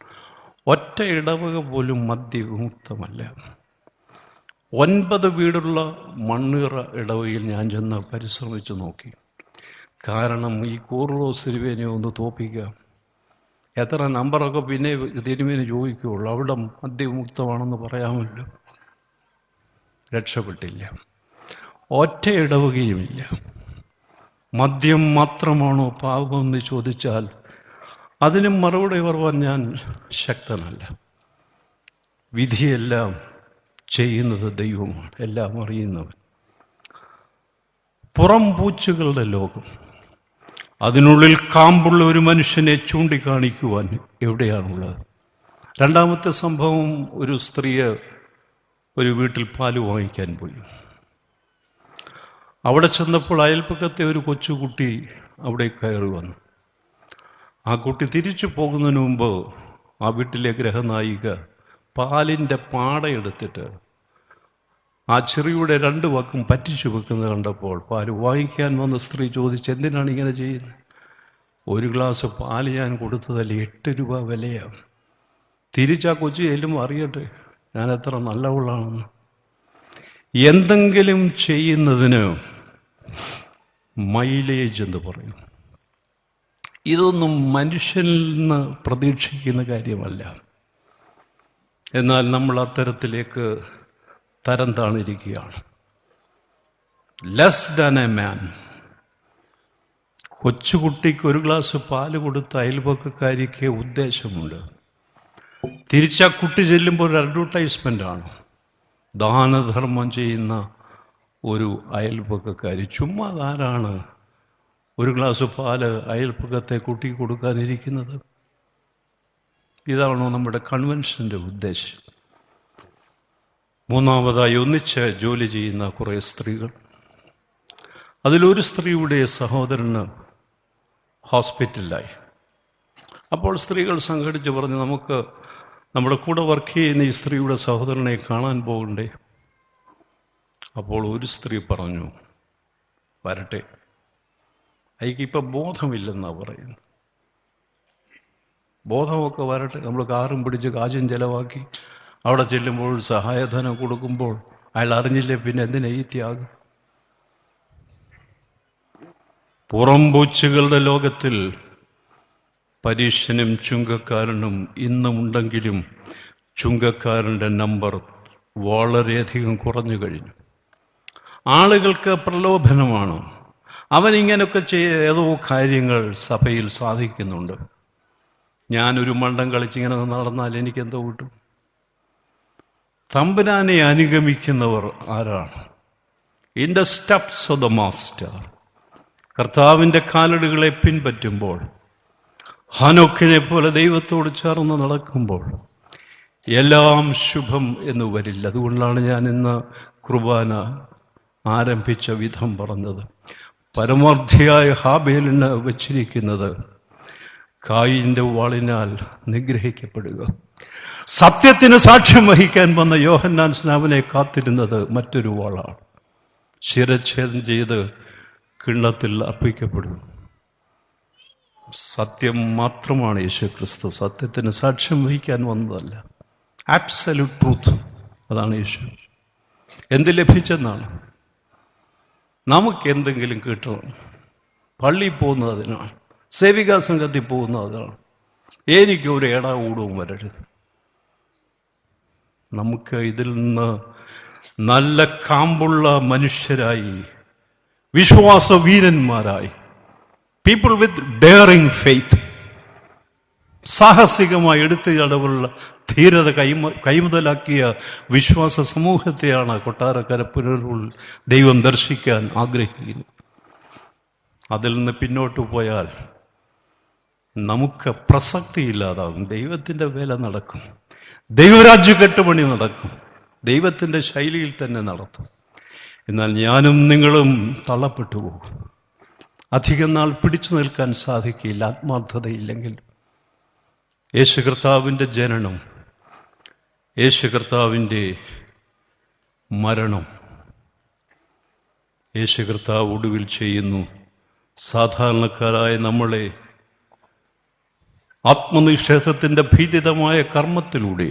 ഒറ്റ ഇടവക പോലും മദ്യവിമുക്തമല്ല. 9 വീടുള്ള മണ്ണീറ ഇടവകയിൽ ഞാൻ ചെന്ന് പരിശ്രമിച്ചു നോക്കി. കാരണം ഈ കൂർലോസ് തിരുവേനെ ഒന്ന് തോപ്പിക്കാം. എത്ര നമ്പറൊക്കെ പിന്നെ തിരുമേനി ചോദിക്കുകയുള്ളൂ, അവിടെ മദ്യവിമുക്തമാണെന്ന് പറയാമല്ലോ. രക്ഷപ്പെട്ടില്ല. ഒറ്റ ഇടവകയുമില്ല. മദ്യം മാത്രമാണോ പാപമെന്ന് ചോദിച്ചാൽ അതിനും മറുപടി പറയാൻ ഞാൻ ശക്തനല്ല. വിധിയെല്ലാം ചെയ്യുന്നത് ദൈവമാണ്, എല്ലാം അറിയുന്നവൻ. പുറം പൂച്ചുകളുടെ ലോകം, അതിനുള്ളിൽ കാമ്പുള്ള ഒരു മനുഷ്യനെ ചൂണ്ടിക്കാണിക്കുവാൻ എവിടെയാണുള്ളത്? രണ്ടാമത്തെ സംഭവം, ഒരു സ്ത്രീ ഒരു വീട്ടിൽ പാല് വാങ്ങിക്കാൻ പോയി. അവിടെ ചെന്നപ്പോൾ അയൽപ്പക്കത്തെ ഒരു കൊച്ചുകുട്ടി അവിടെ കയറി വന്നു. ആ കുട്ടി തിരിച്ചു പോകുന്നതിന് മുമ്പ് ആ വീട്ടിലെ ഗ്രഹനായിക പാലിൻ്റെ പാടയെടുത്തിട്ട് ആ ചെറിയുടെ 2 വക്കും പറ്റിച്ചു വെക്കുന്നത് കണ്ടപ്പോൾ പാല് വാങ്ങിക്കാൻ വന്ന സ്ത്രീ ചോദിച്ചു, എന്തിനാണ് ഇങ്ങനെ ചെയ്യുന്നത്? 1 ഗ്ലാസ് പാല് ഞാൻ കൊടുത്തതല്ലേ, 8 രൂപ വിലയാണ്. തിരിച്ചാ കൊച്ചു ചെല്ലുമ്പോൾ അറിയട്ടെ ഞാൻ എത്ര നല്ലവളാണെന്ന്. എന്തെങ്കിലും ചെയ്യുന്നതിന് മൈലേജ് എന്ന് പറയും. ഇതൊന്നും മനുഷ്യനിൽ നിന്ന് പ്രതീക്ഷിക്കുന്ന കാര്യമല്ല. എന്നാൽ നമ്മൾ അത്തരത്തിലേക്ക് തരം താണിരിക്കുകയാണ്. Less than a man. കൊച്ചുകുട്ടിക്ക് 1 ഗ്ലാസ് പാല് കൊടുത്ത അയൽപക്കക്കാരിക്ക് ഉദ്ദേശമുണ്ട്. തിരിച്ചാ കുട്ടി ചെല്ലുമ്പോൾ ഒരു അഡ്വർടൈസ്മെൻ്റാണ്. ദാനധർമ്മം ചെയ്യുന്ന ഒരു അയൽപക്കക്കാരി. ചുമ്മാ ആരാണ് 1 ഗ്ലാസ് പാല് അയൽപ്പക്കത്തെ കുട്ടിക്ക് കൊടുക്കാനിരിക്കുന്നത്? ഇതാണോ നമ്മുടെ കൺവെൻഷൻ്റെ ഉദ്ദേശം? മൂന്നാമതായി, ഒന്നിച്ച് ജോലി ചെയ്യുന്ന കുറേ സ്ത്രീകൾ. അതിലൊരു സ്ത്രീയുടെ സഹോദരന് ഹോസ്പിറ്റലിലായി. അപ്പോൾ സ്ത്രീകൾ സംഘടിച്ച് പറഞ്ഞു, നമുക്ക് നമ്മുടെ കൂടെ വർക്ക് ചെയ്യുന്ന ഈ സ്ത്രീയുടെ സഹോദരനെ കാണാൻ പോകണ്ടേ? അപ്പോൾ ഒരു സ്ത്രീ പറഞ്ഞു, വരട്ടെ, അയക്കിപ്പം ബോധമില്ലെന്നാണ് പറയുന്നത്. ബോധമൊക്കെ വരട്ടെ, നമ്മൾ കാറും പിടിച്ച് കാശും ചെലവാക്കി അവിടെ ചെല്ലുമ്പോൾ സഹായധനം കൊടുക്കുമ്പോൾ അയാൾ അറിഞ്ഞില്ലേ, പിന്നെ എന്തിനാ ഈ ത്യാഗം? പുറംപൂച്ചുകളുടെ ലോകത്തിൽ പരീക്ഷനും ചുങ്കക്കാരനും ഇന്നുമുണ്ടെങ്കിലും ചുങ്കക്കാരൻ്റെ നമ്പർ വളരെയധികം കുറഞ്ഞു കഴിഞ്ഞു. ആളുകൾക്ക് പ്രലോഭനമാണ്. അവൻ ഇങ്ങനെയൊക്കെ ഏതോ കാര്യങ്ങൾ സഭയിൽ സാധിക്കുന്നുണ്ട്. ഞാനൊരു മണ്ടം കളിച്ചിങ്ങനെ നടന്നാൽ എനിക്കെന്തോ കിട്ടും? തമ്പുരാനെ അനുഗമിക്കുന്നവർ ആരാണ്? In the steps of the master, കർത്താവിൻ്റെ കാലടികളെ പിൻപറ്റുമ്പോൾ, ഹാനോക്കിനെ പോലെ ദൈവത്തോട് ചേർന്ന് നടക്കുമ്പോൾ എല്ലാം ശുഭം എന്ന് വരില്ല. അതുകൊണ്ടാണ് ഞാൻ ഇന്ന് കുർബാന ആരംഭിച്ച വിധം പറഞ്ഞത്. പരമാർത്ഥിയായ ഹാബേലിന് വച്ചിരിക്കുന്നത് കായിൻ്റെ വാളിനാൽ നിഗ്രഹിക്കപ്പെടുക. സത്യത്തിന് സാക്ഷ്യം വഹിക്കാൻ വന്ന യോഹന്നാൻ സ്നാപനെ കാത്തിരുന്നത് മറ്റൊരു വാളാണ്. ശിരച്ഛേദം ചെയ്ത് കിണ്ണത്തിൽ അർപ്പിക്കപ്പെടും. സത്യം മാത്രമാണ് യേശുക്രിസ്തു. സത്യത്തിന് സാക്ഷ്യം വഹിക്കാൻ വന്നതല്ല. ആബ്സല്യൂട്ട് ട്രൂത്ത്, അതാണ് യേശു. എന്ത് ലഭിച്ചെന്നാണ്? നമുക്ക് എന്തെങ്കിലും കിട്ടണം. പള്ളിയിൽ പോകുന്നത് അതിനാണ്, സേവികാ സംഘത്തിൽ പോകുന്നത് അതിനാണ്. എനിക്ക് ഒരു ഏടാകൂടവും വരരുത്. നമുക്ക് ഇതിൽ നിന്ന് നല്ല കാമ്പുള്ള മനുഷ്യരായി, വിശ്വാസ വീരന്മാരായി, പീപ്പിൾ വിത്ത് ഡെയറിങ് ഫെയ്ത്ത്, സാഹസികമായി എടുത്തുചടവുള്ള ധീരത കൈമുതലാക്കിയ വിശ്വാസ സമൂഹത്തെയാണ് കൊട്ടാരക്കര പുനരൂർ ദൈവം ദർശിക്കാൻ ആഗ്രഹിക്കുന്നത്. അതിൽ നിന്ന് പിന്നോട്ട് പോയാൽ നമുക്ക് പ്രസക്തിയില്ലാതാകും. ദൈവത്തിൻ്റെ വേല നടക്കും, ദൈവരാജ്യ കെട്ടുപണി നടക്കും, ദൈവത്തിൻ്റെ ശൈലിയിൽ തന്നെ നടത്തും. എന്നാൽ ഞാനും നിങ്ങളും തള്ളപ്പെട്ടു പോകും. അധികം നാൾ പിടിച്ചു നിൽക്കാൻ സാധിക്കില്ല ആത്മാർത്ഥതയില്ലെങ്കിൽ. യേശു കർത്താവിൻ്റെ ജനനം, യേശു കർത്താവിൻ്റെ മരണം, യേശു കർത്താവ് ഒടുവിൽ ചെയ്യുന്നു. സാധാരണക്കാരായ നമ്മളെ ആത്മനിഷേധത്തിൻ്റെ ഭീതിതമായ കർമ്മത്തിലൂടെ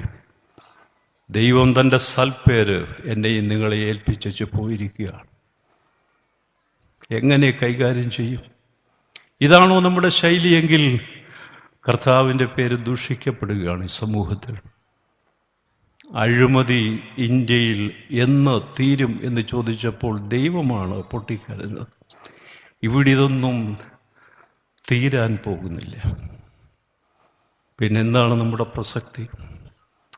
ദൈവം തൻ്റെ സൽപ്പേര് എന്നെയും നിങ്ങളെ ഏൽപ്പിച്ചു പോയിരിക്കുകയാണ്. എങ്ങനെ കൈകാര്യം ചെയ്യും? ഇതാണോ നമ്മുടെ ശൈലിയെങ്കിൽ കർത്താവിൻ്റെ പേര് ദൂഷിക്കപ്പെടുകയാണ് ഈ സമൂഹത്തിൽ. അഴിമതി ഇന്ത്യയിൽ എന്ന് തീരും എന്ന് ചോദിച്ചപ്പോൾ ദൈവമാണ് പൊട്ടിക്കരഞ്ഞത്. ഇവിടെ ഇതൊന്നും തീരാൻ പോകുന്നില്ല. പിന്നെന്താണ് നമ്മുടെ പ്രസക്തി?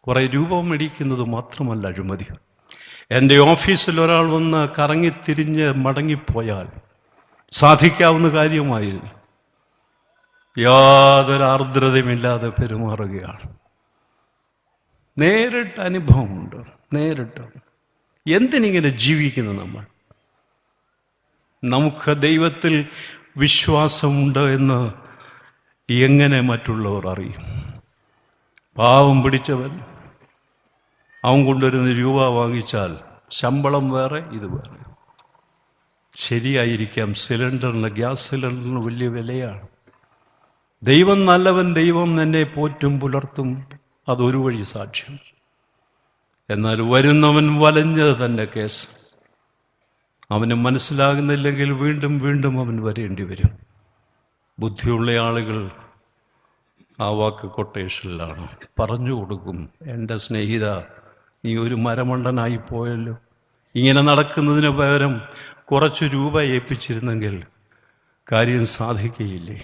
കുറേ രൂപം മേടിക്കുന്നത് മാത്രമല്ല അഴിമതി. എൻ്റെ ഓഫീസിൽ ഒരാൾ വന്ന് കറങ്ങിത്തിരിഞ്ഞ് മടങ്ങിപ്പോയാൽ സാധിക്കാവുന്ന കാര്യമായിരുന്നു. യാതൊരു ആർദ്രതയുമില്ലാതെ പെരുമാറുകയാണ്. നേരിട്ട് അനുഭവമുണ്ട്, നേരിട്ട്. എന്തിനിങ്ങനെ ജീവിക്കുന്നു നമ്മൾ? നമുക്ക് ദൈവത്തിൽ വിശ്വാസമുണ്ട് എന്ന് എങ്ങനെ മറ്റുള്ളവർ അറിയും? പാവം പിടിച്ചവൻ, അവൻ കൊണ്ടുവരുന്ന രൂപ വാങ്ങിച്ചാൽ ശമ്പളം വേറെ, ഇത് വേറെ. ശരിയായിരിക്കാം, സിലിണ്ടറിന്, ഗ്യാസ് സിലിണ്ടറിന് വലിയ വിലയാണ്. ദൈവം നല്ലവൻ, ദൈവം എന്നെ പോറ്റും പുലർത്തും, അതൊരു വഴി സാക്ഷ്യം. എന്നാൽ വരുന്നവൻ വലഞ്ഞത് തന്നെ കേസ്. അവന് മനസ്സിലാകുന്നില്ലെങ്കിൽ വീണ്ടും വീണ്ടും അവൻ വരേണ്ടി വരും. ബുദ്ധിയുള്ള ആളുകൾ ആ വാക്ക് കൊട്ടേഷനിലാണ് പറഞ്ഞു കൊടുക്കും. എൻ്റെ സ്നേഹിത, നീ ഒരു മരമണ്ടനായി പോയല്ലോ. ഇങ്ങനെ നടക്കുന്നതിന് പകരം കുറച്ച് രൂപ ഏൽപ്പിച്ചിരുന്നെങ്കിൽ കാര്യം സാധിക്കുകയില്ലേ?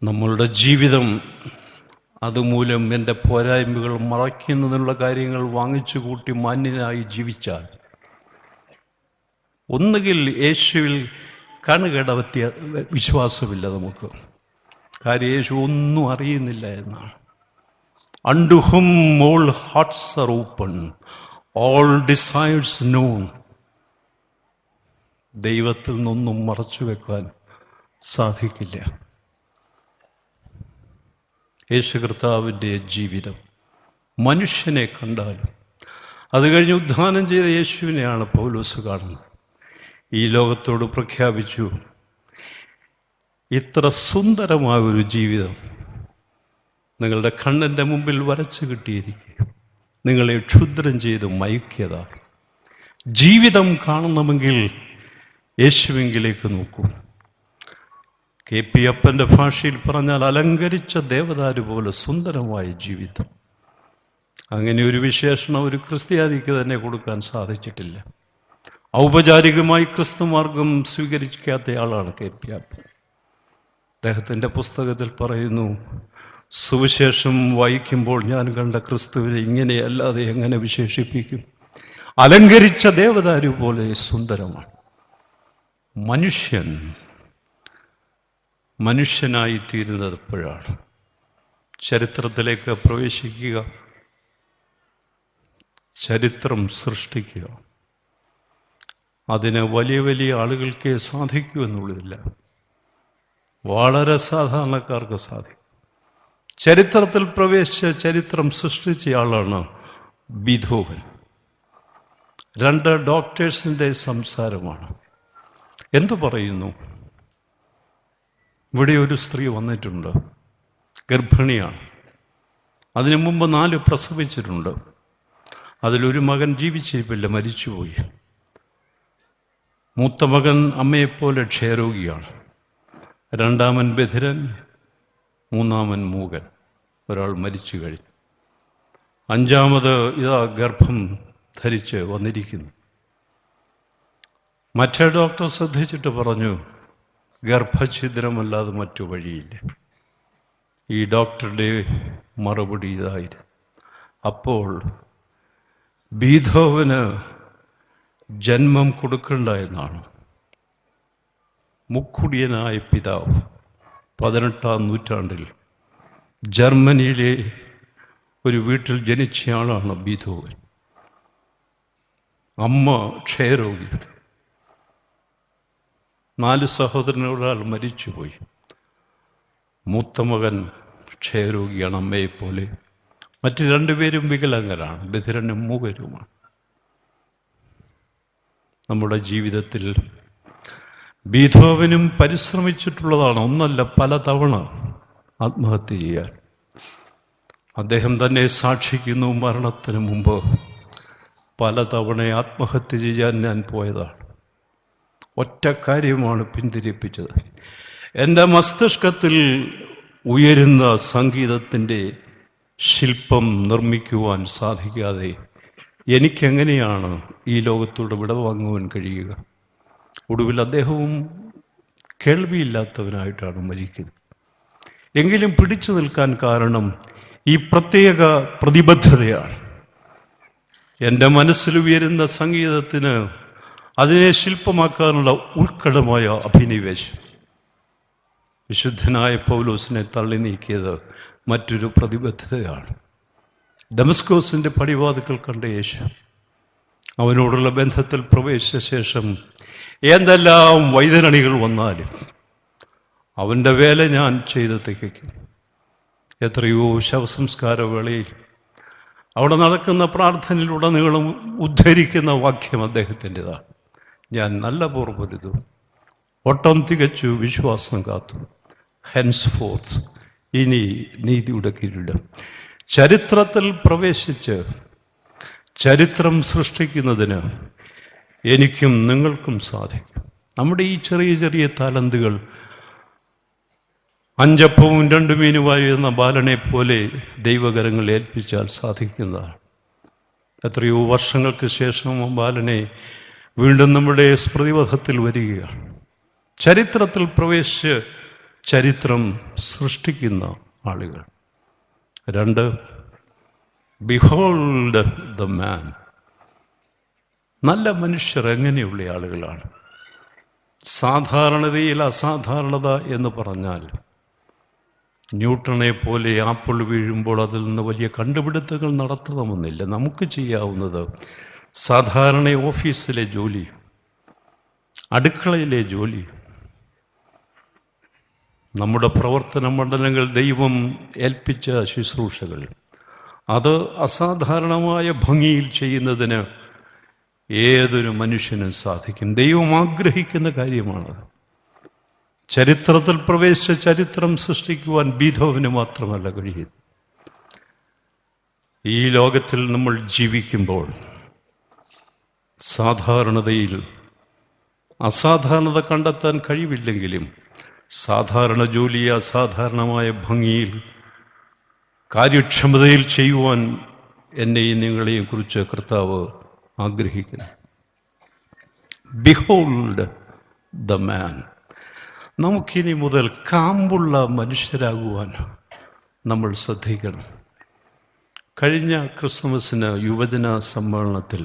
നമ്മളുടെ ജീവിതം അതുമൂലം എൻ്റെ പോരായ്മകൾ മറയ്ക്കുന്നതിനുള്ള കാര്യങ്ങൾ വാങ്ങിച്ചു കൂട്ടി മാന്യനായി ജീവിച്ചാൽ ഒന്നുകിൽ യേശുവിൽ കണുകടവത്തിയ വിശ്വാസമില്ല നമുക്ക്. കാര്യം യേശു ഒന്നും അറിയുന്നില്ല എന്നാണ്. Unto whom all hearts are open, all desires known. ദൈവത്തിൽ നിന്നൊന്നും മറച്ചു വെക്കാൻ സാധിക്കില്ല. യേശു കർത്താവിൻ്റെ ജീവിതം മനുഷ്യനെ കണ്ടാലും, അത് കഴിഞ്ഞ് ഉദ്ധാനം ചെയ്ത യേശുവിനെയാണ് പൗലോസ് കാണുന്നത്. ഈ ലോകത്തോട് പ്രഖ്യാപിച്ചു, ഇത്ര സുന്ദരമായ ഒരു ജീവിതം നിങ്ങളുടെ കണ്ണിൻ്റെ മുമ്പിൽ വരച്ചു കിട്ടിയിരിക്കും. നിങ്ങളെ ക്ഷുദ്രം ചെയ്ത് മയക്കിയത. ജീവിതം കാണണമെങ്കിൽ യേശുവിലേക്ക് നോക്കൂ. KP അപ്പൻ്റെ ഭാഷയിൽ പറഞ്ഞാൽ അലങ്കരിച്ച ദേവദാരു പോലെ സുന്ദരമായ ജീവിതം. അങ്ങനെ ഒരു വിശേഷണം ഒരു ക്രിസ്ത്യാനിക്ക് തന്നെ കൊടുക്കാൻ സാധിച്ചിട്ടില്ല. ഔപചാരികമായി ക്രിസ്തുമാർഗം സ്വീകരിക്കാത്തയാളാണ് KP അപ്പൻ. അദ്ദേഹത്തിൻ്റെ പുസ്തകത്തിൽ പറയുന്നു, സുവിശേഷം വായിക്കുമ്പോൾ ഞാൻ കണ്ട ക്രിസ്തുവിനെ ഇങ്ങനെയല്ലാതെ എങ്ങനെ വിശേഷിപ്പിക്കും? അലങ്കരിച്ച ദേവദാരു പോലെ സുന്ദരമാണ്. മനുഷ്യനായി തീരുന്നത് എപ്പോഴാണ്? ചരിത്രത്തിലേക്ക് പ്രവേശിക്കുക, ചരിത്രം സൃഷ്ടിക്കുക. അതിന് വലിയ വലിയ ആളുകൾക്കേ സാധിക്കൂ എന്നുള്ളതില്ല, വളരെ സാധാരണക്കാർക്ക് സാധിക്കും. ചരിത്രത്തിൽ പ്രവേശിച്ച ചരിത്രം സൃഷ്ടിച്ചയാളാണ് ബീഥോവൻ. 2 ഡോക്ടേഴ്സിൻ്റെ സംസാരമാണ്. എന്തു പറയുന്നു? ഇവിടെ ഒരു സ്ത്രീ വന്നിട്ടുണ്ട്, ഗർഭിണിയാണ്. അതിനു മുമ്പ് 4 പ്രസവിച്ചിട്ടുണ്ട്. അതിലൊരു മകൻ ജീവിച്ചിരിപ്പില്ല, മരിച്ചുപോയി. മൂത്ത മകൻ അമ്മയെപ്പോലെ ക്ഷയരോഗിയാണ്. 2ാമൻ ബധിരൻ, 3ാമൻ മൂകൻ. ഒരാൾ മരിച്ചു കഴിഞ്ഞു. 5ാമത് ഇതാ ഗർഭം ധരിച്ച് വന്നിരിക്കുന്നു. മറ്റേ ഡോക്ടർ ശ്രദ്ധിച്ചിട്ട് പറഞ്ഞു, ഗർഭഛിദ്രമല്ലാതെ മറ്റു വഴിയില്ല. ഈ ഡോക്ടറുടെ മറുപടി ഇതായിരുന്നു. അപ്പോൾ ബീഥോവന് ജന്മം കൊടുക്കണ്ടായെന്നാണ്. മുക്കുടിയനായ പിതാവ് 18ാം നൂറ്റാണ്ടിൽ ജർമ്മനിയിലെ ഒരു വീട്ടിൽ ജനിച്ചയാളാണ് ബീഥോവൻ. അമ്മ ക്ഷയരോഗി. 4 സഹോദരനൊരാൾ മരിച്ചുപോയി. മൂത്ത മകൻ ക്ഷയരോഗിയാണ്, അമ്മയെപ്പോലെ. മറ്റ് 2 പേരും വികലാംഗരാണ്, ബധിരനും മൂകരുമാണ്. നമ്മുടെ ജീവിതത്തിൽ ബീഥോവനും പരിശ്രമിച്ചിട്ടുള്ളതാണ്, ഒന്നല്ല പലതവണ ആത്മഹത്യ ചെയ്യാൻ. അദ്ദേഹം തന്നെ സാക്ഷിക്കുന്നു, മരണത്തിന് മുമ്പ് പലതവണ ആത്മഹത്യ ചെയ്യാൻ ഞാൻ പോയതാണ്. ഒറ്റ കാര്യമാണ് പിന്തിരിപ്പിച്ചത്. എൻ്റെ മസ്തിഷ്കത്തിൽ ഉയരുന്ന സംഗീതത്തിൻ്റെ ശില്പം നിർമ്മിക്കുവാൻ സാധിക്കാതെ എനിക്കെങ്ങനെയാണ് ഈ ലോകത്തോട് വിടവാങ്ങുവാൻ കഴിയുക? ഒടുവിൽ അദ്ദേഹവും കേൾവിയില്ലാത്തവനായിട്ടാണ് മരിക്കുന്നത്. എങ്കിലും പിടിച്ചു നിൽക്കാൻ കാരണം ഈ പ്രത്യേക പ്രതിബദ്ധതയാണ്. എൻ്റെ മനസ്സിൽ ഉയരുന്ന സംഗീതത്തിന് അതിനെ ശില്പമാക്കാനുള്ള ഉത്കടമായ അഭിനിവേശം. വിശുദ്ധനായ പൗലോസിനെ തള്ളി നീക്കിയത് മറ്റൊരു പ്രതിബദ്ധതയാണ്. ദമസ്കോസിൻ്റെ പടിവാതിക്കൽ കണ്ട യേശു അവനോടുള്ള ബന്ധത്തിൽ പ്രവേശിച്ച ശേഷം എന്തെല്ലാം വൈതരണികൾ വന്നാലും അവൻ്റെ വേല ഞാൻ ചെയ്ത് തികയ്ക്കും. എത്രയോ ശവസംസ്കാര വേളയിൽ അവിടെ നടക്കുന്ന പ്രാർത്ഥനയിലുടനീളം ഉദ്ധരിക്കുന്ന വാക്യം അദ്ദേഹത്തിൻ്റെതാണ്. ഞാൻ നല്ല പോർപൊരുതു, ഒട്ടം തികച്ചു, വിശ്വാസം കാത്തു, ഹെൻസ് ഫോർത്ത് ഇനി നീതിയുടെ കിരീടം. ചരിത്രത്തിൽ പ്രവേശിച്ച് ചരിത്രം സൃഷ്ടിക്കുന്നതിന് എനിക്കും നിങ്ങൾക്കും സാധിക്കും. നമ്മുടെ ഈ ചെറിയ ചെറിയ താലന്തുകൾ 5 അപ്പവും 2 മീനുമായി എന്ന ബാലനെ പോലെ ദൈവകരങ്ങൾ ഏൽപ്പിച്ചാൽ സാധിക്കുന്നതാണ്. എത്രയോ വർഷങ്ങൾക്ക് ശേഷം ആ ബാലനെ വീണ്ടും നമ്മുടെ സ്മൃതിപഥത്തിൽ വരികയാണ്. ചരിത്രത്തിൽ പ്രവേശിച്ച് ചരിത്രം സൃഷ്ടിക്കുന്ന ആളുകൾ. 2, ബിഹോൾഡ് ദ മാൻ. നല്ല മനുഷ്യർ എങ്ങനെയുള്ള ആളുകളാണ്? സാധാരണതയിൽ അസാധാരണത എന്ന് പറഞ്ഞാൽ, ന്യൂട്ടനെ പോലെ ആപ്പിൾ വീഴുമ്പോൾ അതിൽ നിന്ന് വലിയ കണ്ടുപിടുത്തങ്ങൾ നടത്തണമെന്നില്ല. നമുക്ക് ചെയ്യാവുന്നത് സാധാരണ ഓഫീസിലെ ജോലി, അടുക്കളയിലെ ജോലി, നമ്മുടെ പ്രവർത്തന മണ്ഡലങ്ങൾ, ദൈവം ഏൽപ്പിച്ച ശുശ്രൂഷകൾ, അത് അസാധാരണമായ ഭംഗിയിൽ ചെയ്യുന്നതിന് ഏതൊരു മനുഷ്യനും സാധിക്കും. ദൈവം ആഗ്രഹിക്കുന്ന കാര്യമാണ്. ചരിത്രത്തിൽ പ്രവേശിച്ച ചരിത്രം സൃഷ്ടിക്കുവാൻ ബീഥോവന് മാത്രമല്ല കഴിയുന്നത്. ഈ ലോകത്തിൽ നമ്മൾ ജീവിക്കുമ്പോൾ സാധാരണതയിൽ അസാധാരണത കണ്ടെത്താൻ കഴിവില്ലെങ്കിലും സാധാരണ ജോലി അസാധാരണമായ ഭംഗിയിൽ കാര്യക്ഷമതയിൽ ചെയ്യുവാൻ എന്നെയും നിങ്ങളെയും കുറിച്ച് കർത്താവ് ആഗ്രഹിക്കുന്നു. Behold the man. നമുക്കിനി മുതൽ കാമ്പുള്ള മനുഷ്യരാകുവാൻ നമ്മൾ ശ്രദ്ധിക്കണം. കഴിഞ്ഞ ക്രിസ്മസിന് യുവജന സമ്മേളനത്തിൽ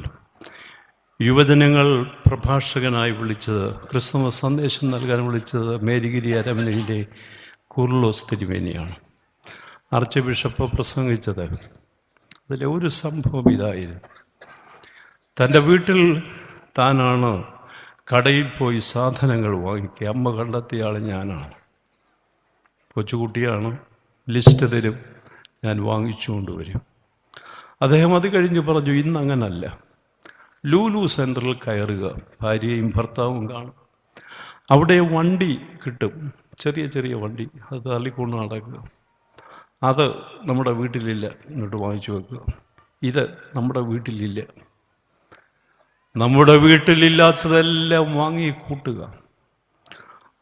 യുവജനങ്ങൾ പ്രഭാഷകനായി വിളിച്ചത്, ക്രിസ്മസ് സന്ദേശം നൽകാൻ വിളിച്ചത് മേരിഗിരി അരമനയിലെ കൂർലോസ് തിരുമേനിയാണ്. ആർച്ച് ബിഷപ്പ് പ്രസംഗിച്ചത് അതിലെ ഒരു സംഭവം ഇതായിരുന്നു. തൻ്റെ വീട്ടിൽ താനാണ് കടയിൽ പോയി സാധനങ്ങൾ വാങ്ങിക്കുക. അമ്മ കണ്ടെത്തിയ ആൾ ഞാനാണ്. കൊച്ചുകുട്ടിയാണ്, ലിസ്റ്റ് തരും, ഞാൻ വാങ്ങിച്ചുകൊണ്ട് വരും. അദ്ദേഹം അത് കഴിഞ്ഞ് പറഞ്ഞു, ഇന്നങ്ങനല്ല, ലൂലു സെൻറ്ററിൽ കയറുക, ഭാര്യയും ഭർത്താവും കാണും, അവിടെ വണ്ടി കിട്ടും, ചെറിയ ചെറിയ വണ്ടി, അത് തള്ളിക്കൊണ്ട് നടക്കുക. അത് നമ്മുടെ വീട്ടിലില്ല, ഇങ്ങോട്ട് വാങ്ങിച്ചു വെക്കുക. ഇത് നമ്മുടെ വീട്ടിലില്ല, നമ്മുടെ വീട്ടിലില്ലാത്തതെല്ലാം വാങ്ങി കൂട്ടുക.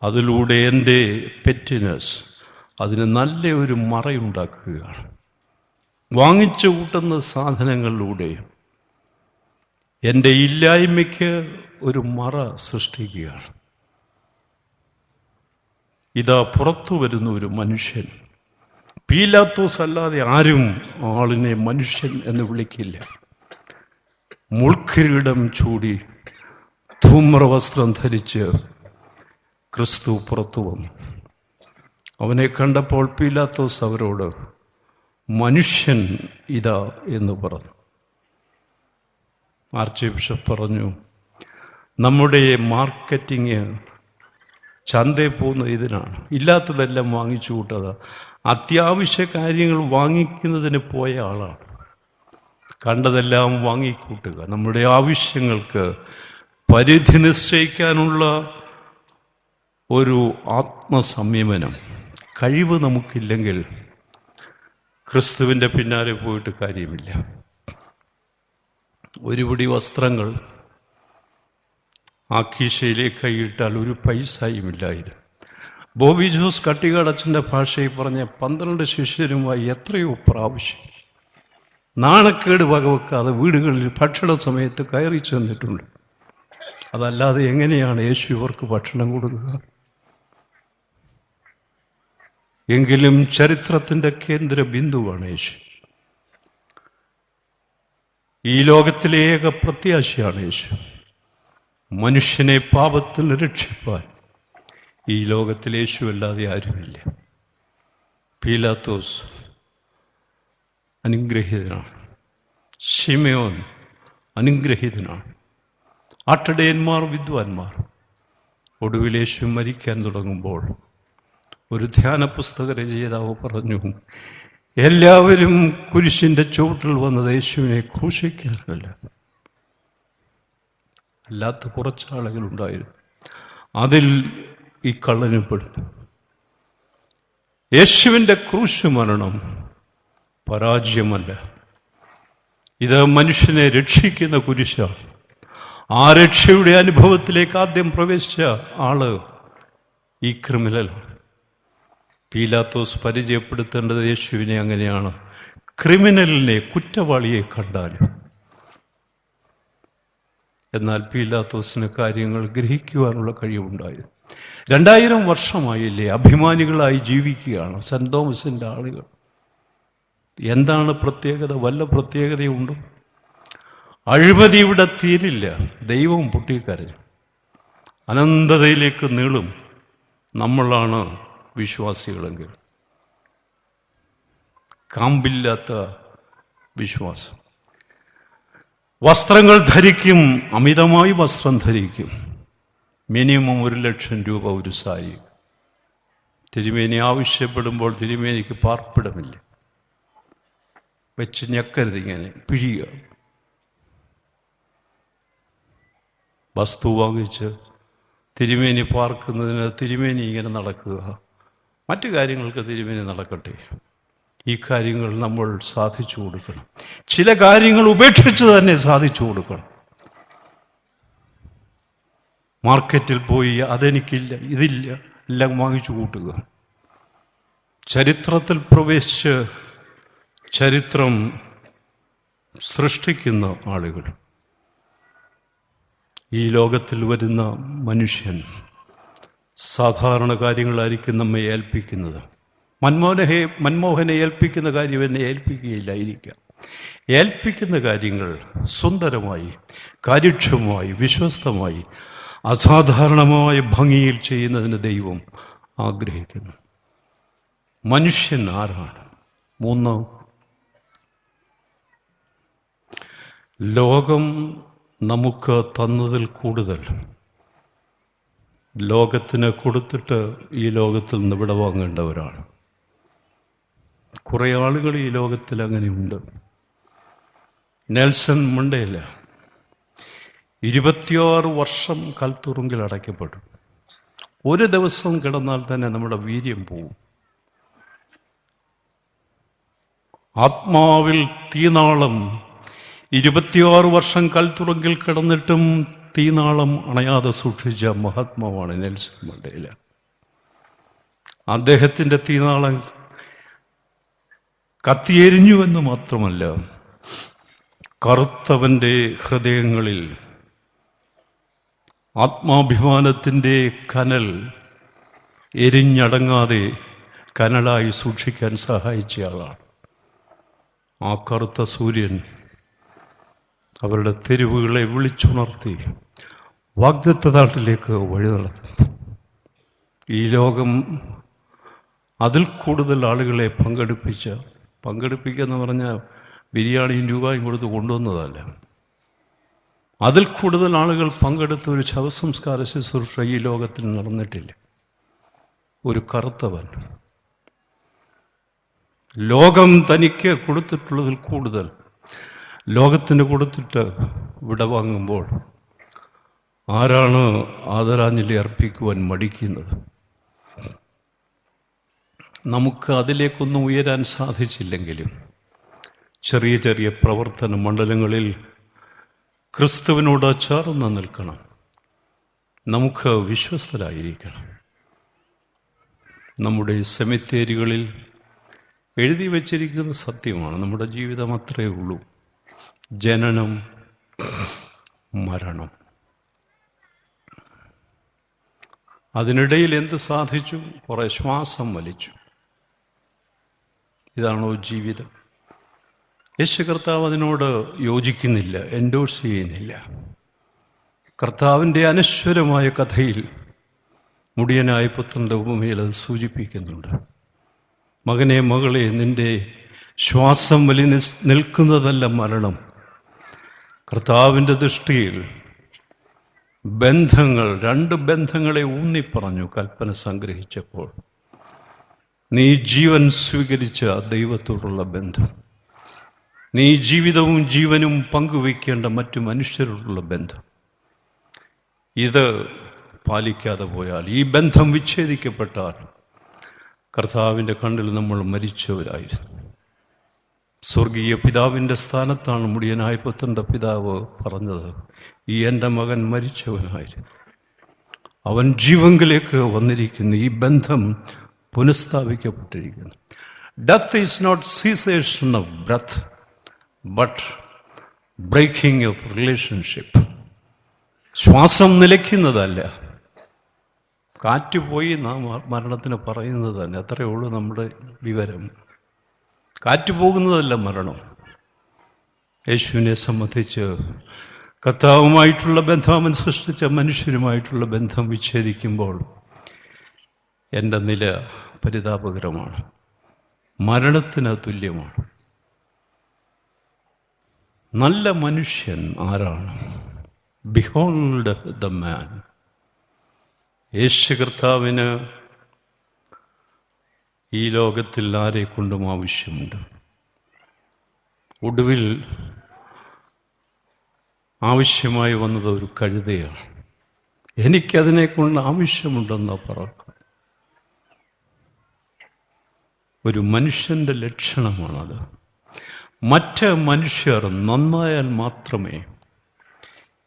അതിലൂടെ എൻ്റെ പെറ്റിനെസ്, അതിന് നല്ല ഒരു മറയുണ്ടാക്കുകയാണ്. വാങ്ങിച്ചു കൂട്ടുന്ന സാധനങ്ങളിലൂടെ എൻ്റെ ഇല്ലായ്മയ്ക്ക് ഒരു മറ സൃഷ്ടിക്കുകയാണ്. ഇതാ പുറത്തു വരുന്ന ഒരു മനുഷ്യൻ. പീലാത്തോസ് അല്ലാതെ ആരും ആളിനെ മനുഷ്യൻ എന്ന് വിളിക്കില്ല. മുൾക്കിരീടം ചൂടി ധൂമ്രവസ്ത്രം ധരിച്ച് ക്രിസ്തു പുറത്തു വന്നു. അവനെ കണ്ടപ്പോൾ പീലാത്തോസ് അവരോട്, മനുഷ്യൻ ഇതാ എന്ന് പറഞ്ഞു. ആർച്ച് ബിഷപ്പ് പറഞ്ഞു, നമ്മുടെ മാർക്കറ്റിങ് ചന്തയിൽ പോകുന്നത് ഇതിനാണ്. ഇല്ലാത്തതെല്ലാം വാങ്ങിച്ചു കൂട്ടത്. അത്യാവശ്യ കാര്യങ്ങൾ വാങ്ങിക്കുന്നതിന് പോയ ആളാണ്. കണ്ടതെല്ലാം വാങ്ങിക്കൂട്ടുക. നമ്മുടെ ആവശ്യങ്ങൾക്ക് പരിധി നിശ്ചയിക്കാനുള്ള ഒരു ആത്മസംയമനം, കഴിവ് നമുക്കില്ലെങ്കിൽ ക്രിസ്തുവിൻ്റെ പിന്നാലെ പോയിട്ട് കാര്യമില്ല. ഒരു പിടി വസ്ത്രങ്ങൾ ആ കീശയിലേക്ക് കൈയിട്ടാൽ ഒരു പൈസയുമില്ലായിരുന്നു. ബോബി ജോസ് കട്ടികാടച്ചൻ്റെ ഭാഷയിൽ പറഞ്ഞ 12 ശിഷ്യരുമായി എത്രയോ പ്രാവശ്യം നാണക്കേട് വകവെക്കാതെ വീടുകളിൽ ഭക്ഷണ സമയത്ത് കയറി ചെന്നിട്ടുണ്ട്. അതല്ലാതെ എങ്ങനെയാണ് യേശു ഇവർക്ക് ഭക്ഷണം കൊടുക്കുക? എങ്കിലും ചരിത്രത്തിൻ്റെ കേന്ദ്ര ബിന്ദുവാണ് യേശു. ഈ ലോകത്തിലെ ഏക പ്രത്യാശയാണ് യേശു. മനുഷ്യനെ പാപത്തിൽ രക്ഷിപ്പാൻ ഈ ലോകത്തിൽ യേശു അല്ലാതെ ആരുമില്ല. പീലാത്തോസ് അനുഗ്രഹീതനാണ്, ശിമയോൻ അനുഗ്രഹീതനാണ്, ആട്ടിടയന്മാർ വിദ്വാൻമാർ. ഒടുവിൽ യേശു മരിക്കാൻ തുടങ്ങുമ്പോൾ ഒരു ധ്യാന പുസ്തക രചയിതാവ് പറഞ്ഞു, എല്ലാവരും കുരിശിൻ്റെ ചുവട്ടിൽ വന്നത് യേശുവിനെ ക്രൂശിക്കാനല്ല, അല്ലാത്ത കുറച്ചാളുകളുണ്ടായിരുന്നു. അതിൽ ഈ കള്ളനും പെടുന്നു. യേശുവിൻ്റെ ക്രൂശ് മരണം പരാജയമല്ല, ഇത് മനുഷ്യനെ രക്ഷിക്കുന്ന കുരിശാണ്. ആ രക്ഷയുടെ അനുഭവത്തിലേക്ക് ആദ്യം പ്രവേശിച്ച ആള് ഈ ക്രിമിനലാണ്. പീലാത്തോസ് പരിചയപ്പെടുത്തേണ്ടത് യേശുവിനെ അങ്ങനെയാണ്. ക്രിമിനലിനെ, കുറ്റവാളിയെ കണ്ടാലും. എന്നാൽ പീലാത്തോസിന് കാര്യങ്ങൾ ഗ്രഹിക്കുവാനുള്ള കഴിവുണ്ടായിരുന്നു. 2000 വർഷമായില്ലേ അഭിമാനികളായി ജീവിക്കുകയാണ് സെന്റ് തോമസിൻ്റെ ആളുകൾ. എന്താണ് പ്രത്യേകത? വല്ല പ്രത്യേകതയുണ്ടോ? അഴിമതി ഇവിടെ തീരില്ല. ദൈവം പൊട്ടിക്കരഞ്ഞു, അനന്തതയിലേക്ക് നീളും. നമ്മളാണ് വിശ്വാസികളെങ്കിൽ. കാമ്പില്ലാത്ത വിശ്വാസം. വസ്ത്രങ്ങൾ ധരിക്കും, അമിതമായി വസ്ത്രം ധരിക്കും. മിനിമം 1,00,000 രൂപ ഒരു സാരി. തിരുമേനി ആവശ്യപ്പെടുമ്പോൾ തിരുമേനിക്ക് പാർപ്പിടമില്ല. വെച്ച് ഞെക്കരുത്, ഇങ്ങനെ പിഴിയുക. വസ്തു വാങ്ങിച്ച് തിരുമേനി പാർക്കുന്നതിന് തിരുമേനി ഇങ്ങനെ നടക്കുക. മറ്റു കാര്യങ്ങൾക്ക് തിരുമേനി നടക്കട്ടെ. ഈ കാര്യങ്ങൾ നമ്മൾ സാധിച്ചു കൊടുക്കണം. ചില കാര്യങ്ങൾ ഉപേക്ഷിച്ച് തന്നെ സാധിച്ചു കൊടുക്കണം. മാർക്കറ്റിൽ പോയി അതെനിക്കില്ല, ഇതില്ല, എല്ലാം വാങ്ങിച്ചു കൂട്ടുക. ചരിത്രത്തിൽ പ്രവേശിച്ച് ചരിത്രം സൃഷ്ടിക്കുന്ന ആളുകൾ. ഈ ലോകത്തിൽ വരുന്ന മനുഷ്യൻ സാധാരണ കാര്യങ്ങളായിരിക്കും നമ്മെ ഏൽപ്പിക്കുന്നത്. മൻമോഹനെ ഏൽപ്പിക്കുന്ന കാര്യം എന്നെ ഏൽപ്പിക്കുകയില്ലായിരിക്കാം. ഏൽപ്പിക്കുന്ന കാര്യങ്ങൾ സുന്ദരമായി, കാര്യക്ഷമമായി, വിശ്വസ്തമായി, അസാധാരണമായ ഭംഗിയിൽ ചെയ്യുന്നതിന് ദൈവം ആഗ്രഹിക്കുന്നു. മനുഷ്യൻ ആരാണ്? 3, ലോകം നമുക്ക് തന്നതിൽ കൂടുതൽ ലോകത്തിന് കൊടുത്തിട്ട് ഈ ലോകത്തിൽ നിന്ന് വിട വാങ്ങേണ്ടവരാണ്. കുറേ ആളുകൾ ഈ ലോകത്തിൽ അങ്ങനെയുണ്ട്. നെൽസൺ മണ്ടേല 26 വർഷം കൽത്തുറുങ്കിൽ അടയ്ക്കപ്പെട്ടു. ഒരു ദിവസം കിടന്നാൽ തന്നെ നമ്മുടെ വീര്യം പോവും. ആത്മാവിൽ തീനാളം 26 വർഷം കൽത്തുറുങ്കിൽ കിടന്നിട്ടും തീനാളം അണയാതെ സൂക്ഷിച്ച മഹാത്മാവാണ് നെൽസൺ മണ്ടേല. അദ്ദേഹത്തിൻ്റെ തീനാളം കത്തിയെരിഞ്ഞുവെന്ന് മാത്രമല്ല, കറുത്തവൻ്റെ ഹൃദയങ്ങളിൽ ആത്മാഭിമാനത്തിൻ്റെ കനൽ എരിഞ്ഞടങ്ങാതെ കനലായി സൂക്ഷിക്കാൻ സഹായിച്ചയാളാണ്. ആ കറുത്ത സൂര്യൻ അവരുടെ തെരുവുകളെ വിളിച്ചുണർത്തി വാഗ്ദത്ത നാട്ടിലേക്ക് വഴി നടത്തുന്നു. ഈ ലോകം അതിൽ കൂടുതൽ ആളുകളെ പങ്കെടുപ്പിക്കുക എന്ന് പറഞ്ഞാൽ ബിരിയാണിയും രൂപയും കൊടുത്ത് കൊണ്ടുവന്നതല്ല. അതിൽ കൂടുതൽ ആളുകൾ പങ്കെടുത്ത ഒരു ശവസംസ്കാര ശുശ്രൂഷ ഈ ലോകത്തിൽ നടന്നിട്ടില്ല. ഒരു കറുത്തവൻ ലോകം തനിക്ക് കൊടുത്തിട്ടുള്ളതിൽ കൂടുതൽ ലോകത്തിന് കൊടുത്തിട്ട് വിടവാങ്ങുമ്പോൾ ആരാണ് ആദരാഞ്ജലി അർപ്പിക്കുവാൻ മടിക്കുന്നത്? നമുക്ക് അതിലേക്കൊന്നും ഉയരാൻ സാധിച്ചില്ലെങ്കിലും ചെറിയ ചെറിയ പ്രവർത്തന മണ്ഡലങ്ങളിൽ ക്രിസ്തുവിനോട് ചേർന്ന് നിൽക്കണം. നമുക്ക് വിശ്വസ്തരായിരിക്കണം. നമ്മുടെ സെമിത്തേരികളിൽ എഴുതി വച്ചിരിക്കുന്ന സത്യമാണ്. നമ്മുടെ ജീവിതം അത്രയേ ഉള്ളൂ. ജനനം, മരണം. അതിനിടയിൽ എന്ത് സാധിച്ചു? കുറെ ശ്വാസം വലിച്ചു. ഇതാണോ ജീവിതം? യേശു കർത്താവ് അതിനോട് യോജിക്കുന്നില്ല, എൻഡോഴ്സ് ചെയ്യുന്നില്ല. കർത്താവിൻ്റെ അനശ്വരമായ കഥയിൽ മുടിയനായ പുത്രൻ്റെ ഉപമയിൽ അത് സൂചിപ്പിക്കുന്നുണ്ട്. മകനെ, മകളെ, നിന്റെ ശ്വാസം വലി നിൽക്കുന്നതല്ല മരണം. കർത്താവിൻ്റെ ദൃഷ്ടിയിൽ ബന്ധങ്ങൾ, 2 ബന്ധങ്ങളെ ഊന്നിപ്പറഞ്ഞു കൽപ്പന സംഗ്രഹിച്ചപ്പോൾ. നീ ജീവൻ സ്വീകരിച്ച ദൈവത്തോടുള്ള ബന്ധം, നീ ജീവിതവും ജീവനും പങ്കുവയ്ക്കേണ്ട മറ്റു മനുഷ്യരോടുള്ള ബന്ധം. ഇത് പാലിക്കാതെ പോയാൽ, ഈ ബന്ധം വിച്ഛേദിക്കപ്പെട്ടാൽ കർത്താവിൻ്റെ കണ്ണിൽ നമ്മൾ മരിച്ചവരായിരുന്നു. സ്വർഗീയ പിതാവിൻ്റെ സ്ഥാനത്താണ് മുടിയനായ പുത്രൻ്റെ പിതാവ് പറഞ്ഞത്, ഈ എൻ്റെ മകൻ മരിച്ചവനായിരുന്നു, അവൻ ജീവങ്കിലേക്ക് വന്നിരിക്കുന്നു. ഈ ബന്ധം പുനഃസ്ഥാപിക്കപ്പെട്ടിരിക്കുന്നു. Death is not cessation of breath, but breaking of relationship. ശ്വാസം നിലയ്ക്കുന്നതല്ല, കാറ്റുപോയി നാം മരണത്തിന് പറയുന്നത് തന്നെ. അത്രയേ ഉള്ളൂ നമ്മുടെ വിവരം. കാറ്റുപോകുന്നതല്ല മരണം. യേശുവിനെ സംബന്ധിച്ച് കർത്താവുമായിട്ടുള്ള ബന്ധം, അവൻ സൃഷ്ടിച്ച മനുഷ്യരുമായിട്ടുള്ള ബന്ധം വിച്ഛേദിക്കുമ്പോൾ എൻ്റെ നില പരിതാപകരമാണ്, മരണത്തിന് തുല്യമാണ്. നല്ല മനുഷ്യൻ ആരാണ്? Behold the man. യേശു കർത്താവിന് ഈ ലോകത്തിൽ ആരെ കൊണ്ടും ആവശ്യമുണ്ട്. ഒടുവിൽ ആവശ്യമായി വന്നത് ഒരു കഴുതയാണ്. എനിക്കതിനെ കൊണ്ട് ആവശ്യമുണ്ടെന്ന് പറഞ്ഞു. ഒരു മനുഷ്യൻ്റെ ലക്ഷണമാണത്. മറ്റ് മനുഷ്യർ നന്നായാൽ മാത്രമേ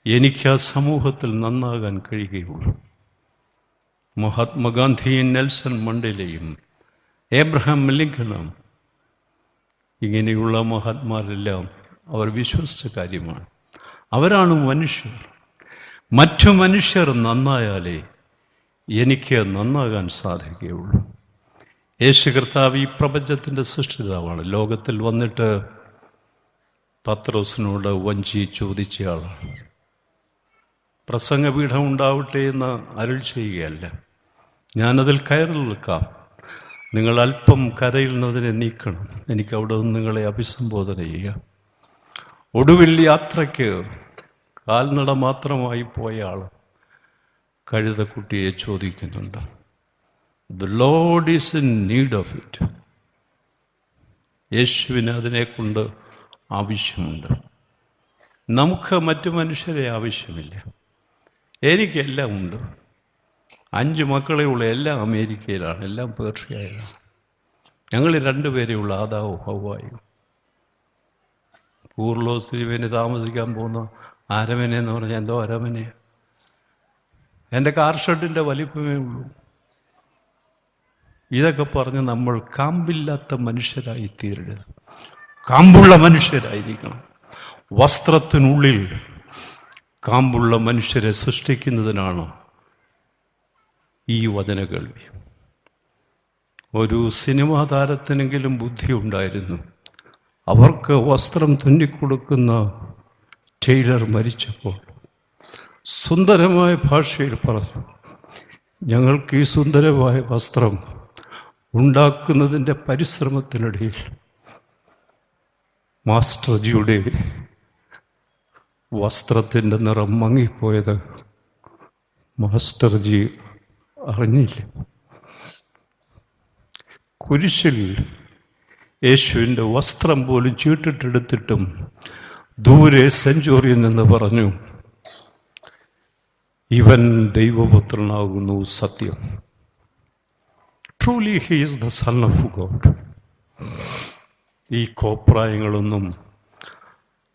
എനിക്ക് ആ സമൂഹത്തിൽ നന്നാകാൻ കഴിയുകയുള്ളൂ. മഹാത്മാഗാന്ധിയും നെൽസൺ മണ്ടേലയും ഏബ്രഹാം ലിങ്കണും ഇങ്ങനെയുള്ള മഹാത്മാരെല്ലാം അവർ വിശ്വസിച്ച കാര്യമാണ്. അവരാണ് മനുഷ്യർ. മറ്റു മനുഷ്യർ നന്നായാലേ എനിക്ക് നന്നാകാൻ സാധിക്കുകയുള്ളൂ. യേശു കർത്താവ് ഈ പ്രപഞ്ചത്തിൻ്റെ സൃഷ്ടിതാവാണ്. ലോകത്തിൽ വന്നിട്ട് പത്രോസിനോട് വഞ്ചി ചോദിച്ചയാളാണ്. പ്രസംഗപീഠം ഉണ്ടാവട്ടെ എന്ന് അരുൾ ചെയ്യുകയല്ല, ഞാനതിൽ കയറി നിൽക്കാം, നിങ്ങൾ അല്പം കരയിൽ നിന്നതിനെ നീക്കണം, എനിക്ക് അവിടെ നിന്ന് നിങ്ങളെ അഭിസംബോധന ചെയ്യാം. ഒടുവിൽ യാത്രയ്ക്ക് കാൽനട മാത്രമായി പോയ ആൾ കഴുതക്കുട്ടിയെ ചോദിക്കുന്നുണ്ട്. The Lord is in need of it. യേശുവിന് അതിനെക്കൊണ്ട് ആവശ്യമുണ്ട്. നമുക്ക് മറ്റു മനുഷ്യരെ ആവശ്യമില്ല. എനിക്കെല്ലാം ഉണ്ട്. 5 മക്കളെ ഉള്ള, എല്ലാം അമേരിക്കയിലാണ്, എല്ലാം പേർഷ്യയിലാണ്. ഞങ്ങൾ 2 പേരേ ഉള്ള, ആദാവും ഹവ്വായും. കൂർലോസ് തിരുവേനി താമസിക്കാൻ പോകുന്ന അരമന എന്ന് പറഞ്ഞാൽ എന്തോ അരമനയാണ്. എൻ്റെ കാർ ഷെഡിൻ്റെ വലിപ്പമേ ഉള്ളൂ. ഇതൊക്കെ പറഞ്ഞ് നമ്മൾ കാമ്പില്ലാത്ത മനുഷ്യരായി തീരരുത്. കാമ്പുള്ള മനുഷ്യരായിരിക്കണം. വസ്ത്രത്തിനുള്ളിൽ കാമ്പുള്ള മനുഷ്യരെ സൃഷ്ടിക്കുന്നതിനാണ് ഈ വചനകേൾവി. ഒരു സിനിമാ താരത്തിനെങ്കിലും ബുദ്ധി ഉണ്ടായിരുന്നു. അവർക്ക് വസ്ത്രം തുന്നിക്കൊടുക്കുന്ന ടൈലർ മരിച്ചപ്പോൾ സുന്ദരമായ ഭാഷയിൽ പറഞ്ഞു, ഞങ്ങൾക്ക് ഈ സുന്ദരമായ വസ്ത്രം ഉണ്ടാക്കുന്നതിൻ്റെ പരിശ്രമത്തിനിടയിൽ മാസ്റ്റർജിയുടെ വസ്ത്രത്തിൻ്റെ നിറം മങ്ങിപ്പോയത് മാസ്റ്റർജി അറിഞ്ഞില്ല. കുരിശിൽ യേശുവിൻ്റെ വസ്ത്രം പോലും ചീട്ടിട്ടെടുത്തിട്ടും ദൂരെ സെഞ്ചുറിയിൽ നിന്ന് പറഞ്ഞു, ഇവൻ ദൈവപുത്രനാകുന്നു സത്യം. Truly he is the son of God. ഈ കോപ്രായങ്ങളൊന്നും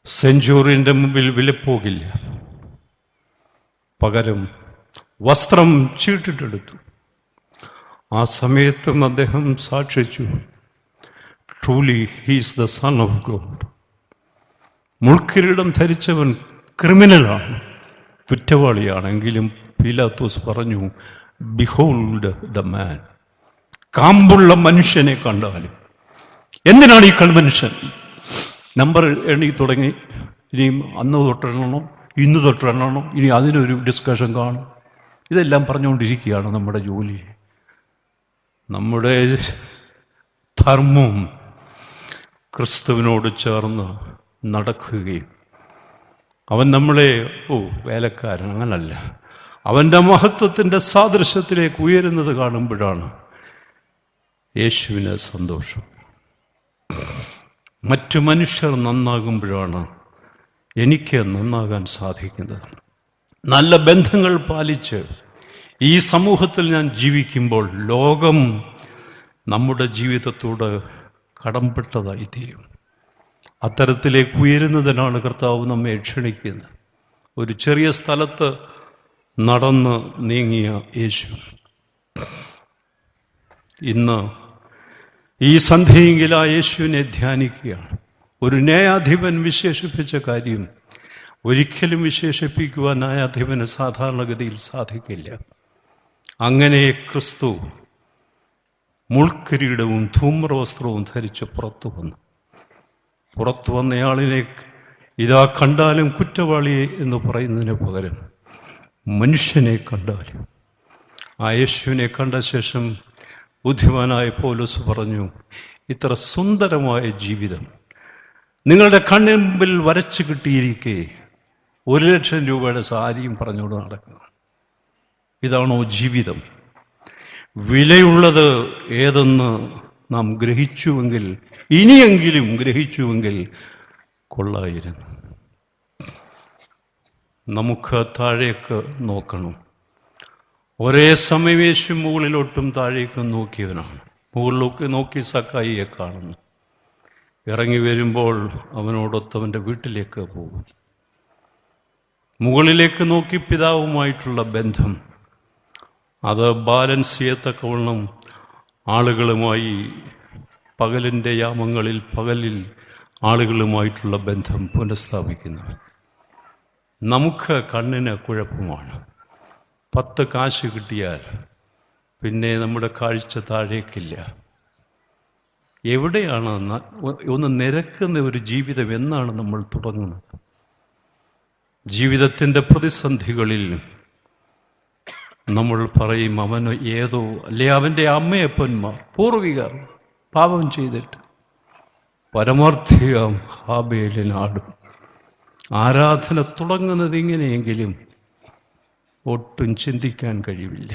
സെഞ്ചുറിൻ്റെ മുമ്പിൽ വിലപ്പോകില്ല. പകരം വസ്ത്രം ചീട്ടിട്ടെടുത്തു. ആ സമയത്തും അദ്ദേഹം സാക്ഷിച്ചു, truly he is the son of God. മുൾക്കിരീടം ധരിച്ചവൻ ക്രിമിനലാണ്, കുറ്റവാളിയാണെങ്കിലും പീലാത്തോസ് പറഞ്ഞു, ബിഹോൾഡ് ദ മാൻ. കാമ്പുള്ള മനുഷ്യനെ കണ്ടാലും. എന്തിനാണ് ഈ കൺവെൻഷൻ? നമ്പർ എണ്ണി തുടങ്ങി. ഇനിയും അന്ന് തൊട്ടെണ്ണണോ ഇന്ന് തൊട്ടെണ്ണണോ, ഇനി അതിനൊരു ഡിസ്കഷൻ കാണും. ഇതെല്ലാം പറഞ്ഞുകൊണ്ടിരിക്കുകയാണ് നമ്മുടെ ജോലി. നമ്മുടെ ധർമ്മം ക്രിസ്തുവിനോട് ചേർന്ന് നടക്കുകയും അവൻ നമ്മളെ വേലക്കാരൻ അങ്ങനല്ല, അവൻ്റെ മഹത്വത്തിൻ്റെ സാദൃശ്യത്തിലേക്ക് ഉയരുന്നത് കാണുമ്പോഴാണ് യേശുവിന് സന്തോഷം. മറ്റു മനുഷ്യർ നന്നാകുമ്പോഴാണ് എനിക്ക് നന്നാകാൻ സാധിക്കുന്നത്. നല്ല ബന്ധങ്ങൾ പാലിച്ച് ഈ സമൂഹത്തിൽ ഞാൻ ജീവിക്കുമ്പോൾ ലോകം നമ്മുടെ ജീവിതത്തോട് കടംപെട്ടതായിത്തീരും. അത്തരത്തിലേക്ക് ഉയരുന്നതിനാണ് കർത്താവ് നമ്മെ ക്ഷണിക്കുന്നത്. ഒരു ചെറിയ സ്ഥലത്ത് നടന്ന് നീങ്ങിയ യേശു ഇന്ന് ഈ സന്ധ്യയെങ്കിൽ ആ യേശുവിനെ ധ്യാനിക്കുകയാണ്. ഒരു ന്യായാധിപൻ വിശേഷിപ്പിച്ച കാര്യം ഒരിക്കലും വിശേഷിപ്പിക്കുവാൻ ന്യായാധിപന് സാധാരണഗതിയിൽ സാധിക്കില്ല. അങ്ങനെ ക്രിസ്തു മുൾക്കിരീടവും ധൂമ്രവസ്ത്രവും ധരിച്ച് പുറത്തു വന്നു. പുറത്തു വന്നയാളിനെ ഇതാ കണ്ടാലും കുറ്റവാളിയെ എന്ന് പറയുന്നതിന് പകരം മനുഷ്യനെ കണ്ടാലും, ആ യേശുവിനെ കണ്ട ശേഷം ബുദ്ധിമാനായ പൗലോസ് പറഞ്ഞു, ഇത്ര സുന്ദരമായ ജീവിതം നിങ്ങളുടെ കണ്ണിന് മുമ്പിൽ വരച്ചു കിട്ടിയിരിക്കെ 1,00,000 രൂപയുടെ സാരിയും പറഞ്ഞുകൊണ്ട് നടക്കുക. ഇതാണോ ജീവിതം? വിലയുള്ളത് ഏതെന്ന് നാം ഗ്രഹിച്ചുവെങ്കിൽ, ഇനിയെങ്കിലും ഗ്രഹിച്ചുവെങ്കിൽ കൊള്ളായിരുന്നു. നമുക്ക് താഴേക്ക് നോക്കണം. ഒരേ സമയം യേശു മുകളിലോട്ടും താഴേക്കും നോക്കിയവനാണ്. മുകളിലേക്ക് നോക്കി സക്കായിയെ കാണുന്നു. ഇറങ്ങി വരുമ്പോൾ അവനോടൊത്തവൻ്റെ വീട്ടിലേക്ക് പോകും. മുകളിലേക്ക് നോക്കി പിതാവുമായിട്ടുള്ള ബന്ധം, അത് ബാലൻസ് ചെയ്യത്തക്കവണ്ണം ആളുകളുമായി പകലിൻ്റെ യാമങ്ങളിൽ പകലിൽ ആളുകളുമായിട്ടുള്ള ബന്ധം പുനഃസ്ഥാപിക്കുന്നു. നമുക്ക് കണ്ണിന് കുഴപ്പമാണ്. 10 കാശ് കിട്ടിയാൽ പിന്നെ നമ്മുടെ കാഴ്ച താഴേക്കില്ല. എവിടെയാണ് ഒന്ന് നിരക്കുന്ന ഒരു ജീവിതം എന്നാണ് നമ്മൾ തുടങ്ങുന്നത്? ജീവിതത്തിൻ്റെ പ്രതിസന്ധികളിൽ നമ്മൾ പറയും, അവന് ഏതോ അല്ലെ അവൻ്റെ അമ്മയപ്പന്മാർ പൂർവികർ പാപം ചെയ്തിട്ട് പരമാർത്ഥികം ഹാബേലിനാടും. ആരാധന തുടങ്ങുന്നത് ഇങ്ങനെയെങ്കിലും ഒട്ടും ചിന്തിക്കാൻ കഴിയില്ല.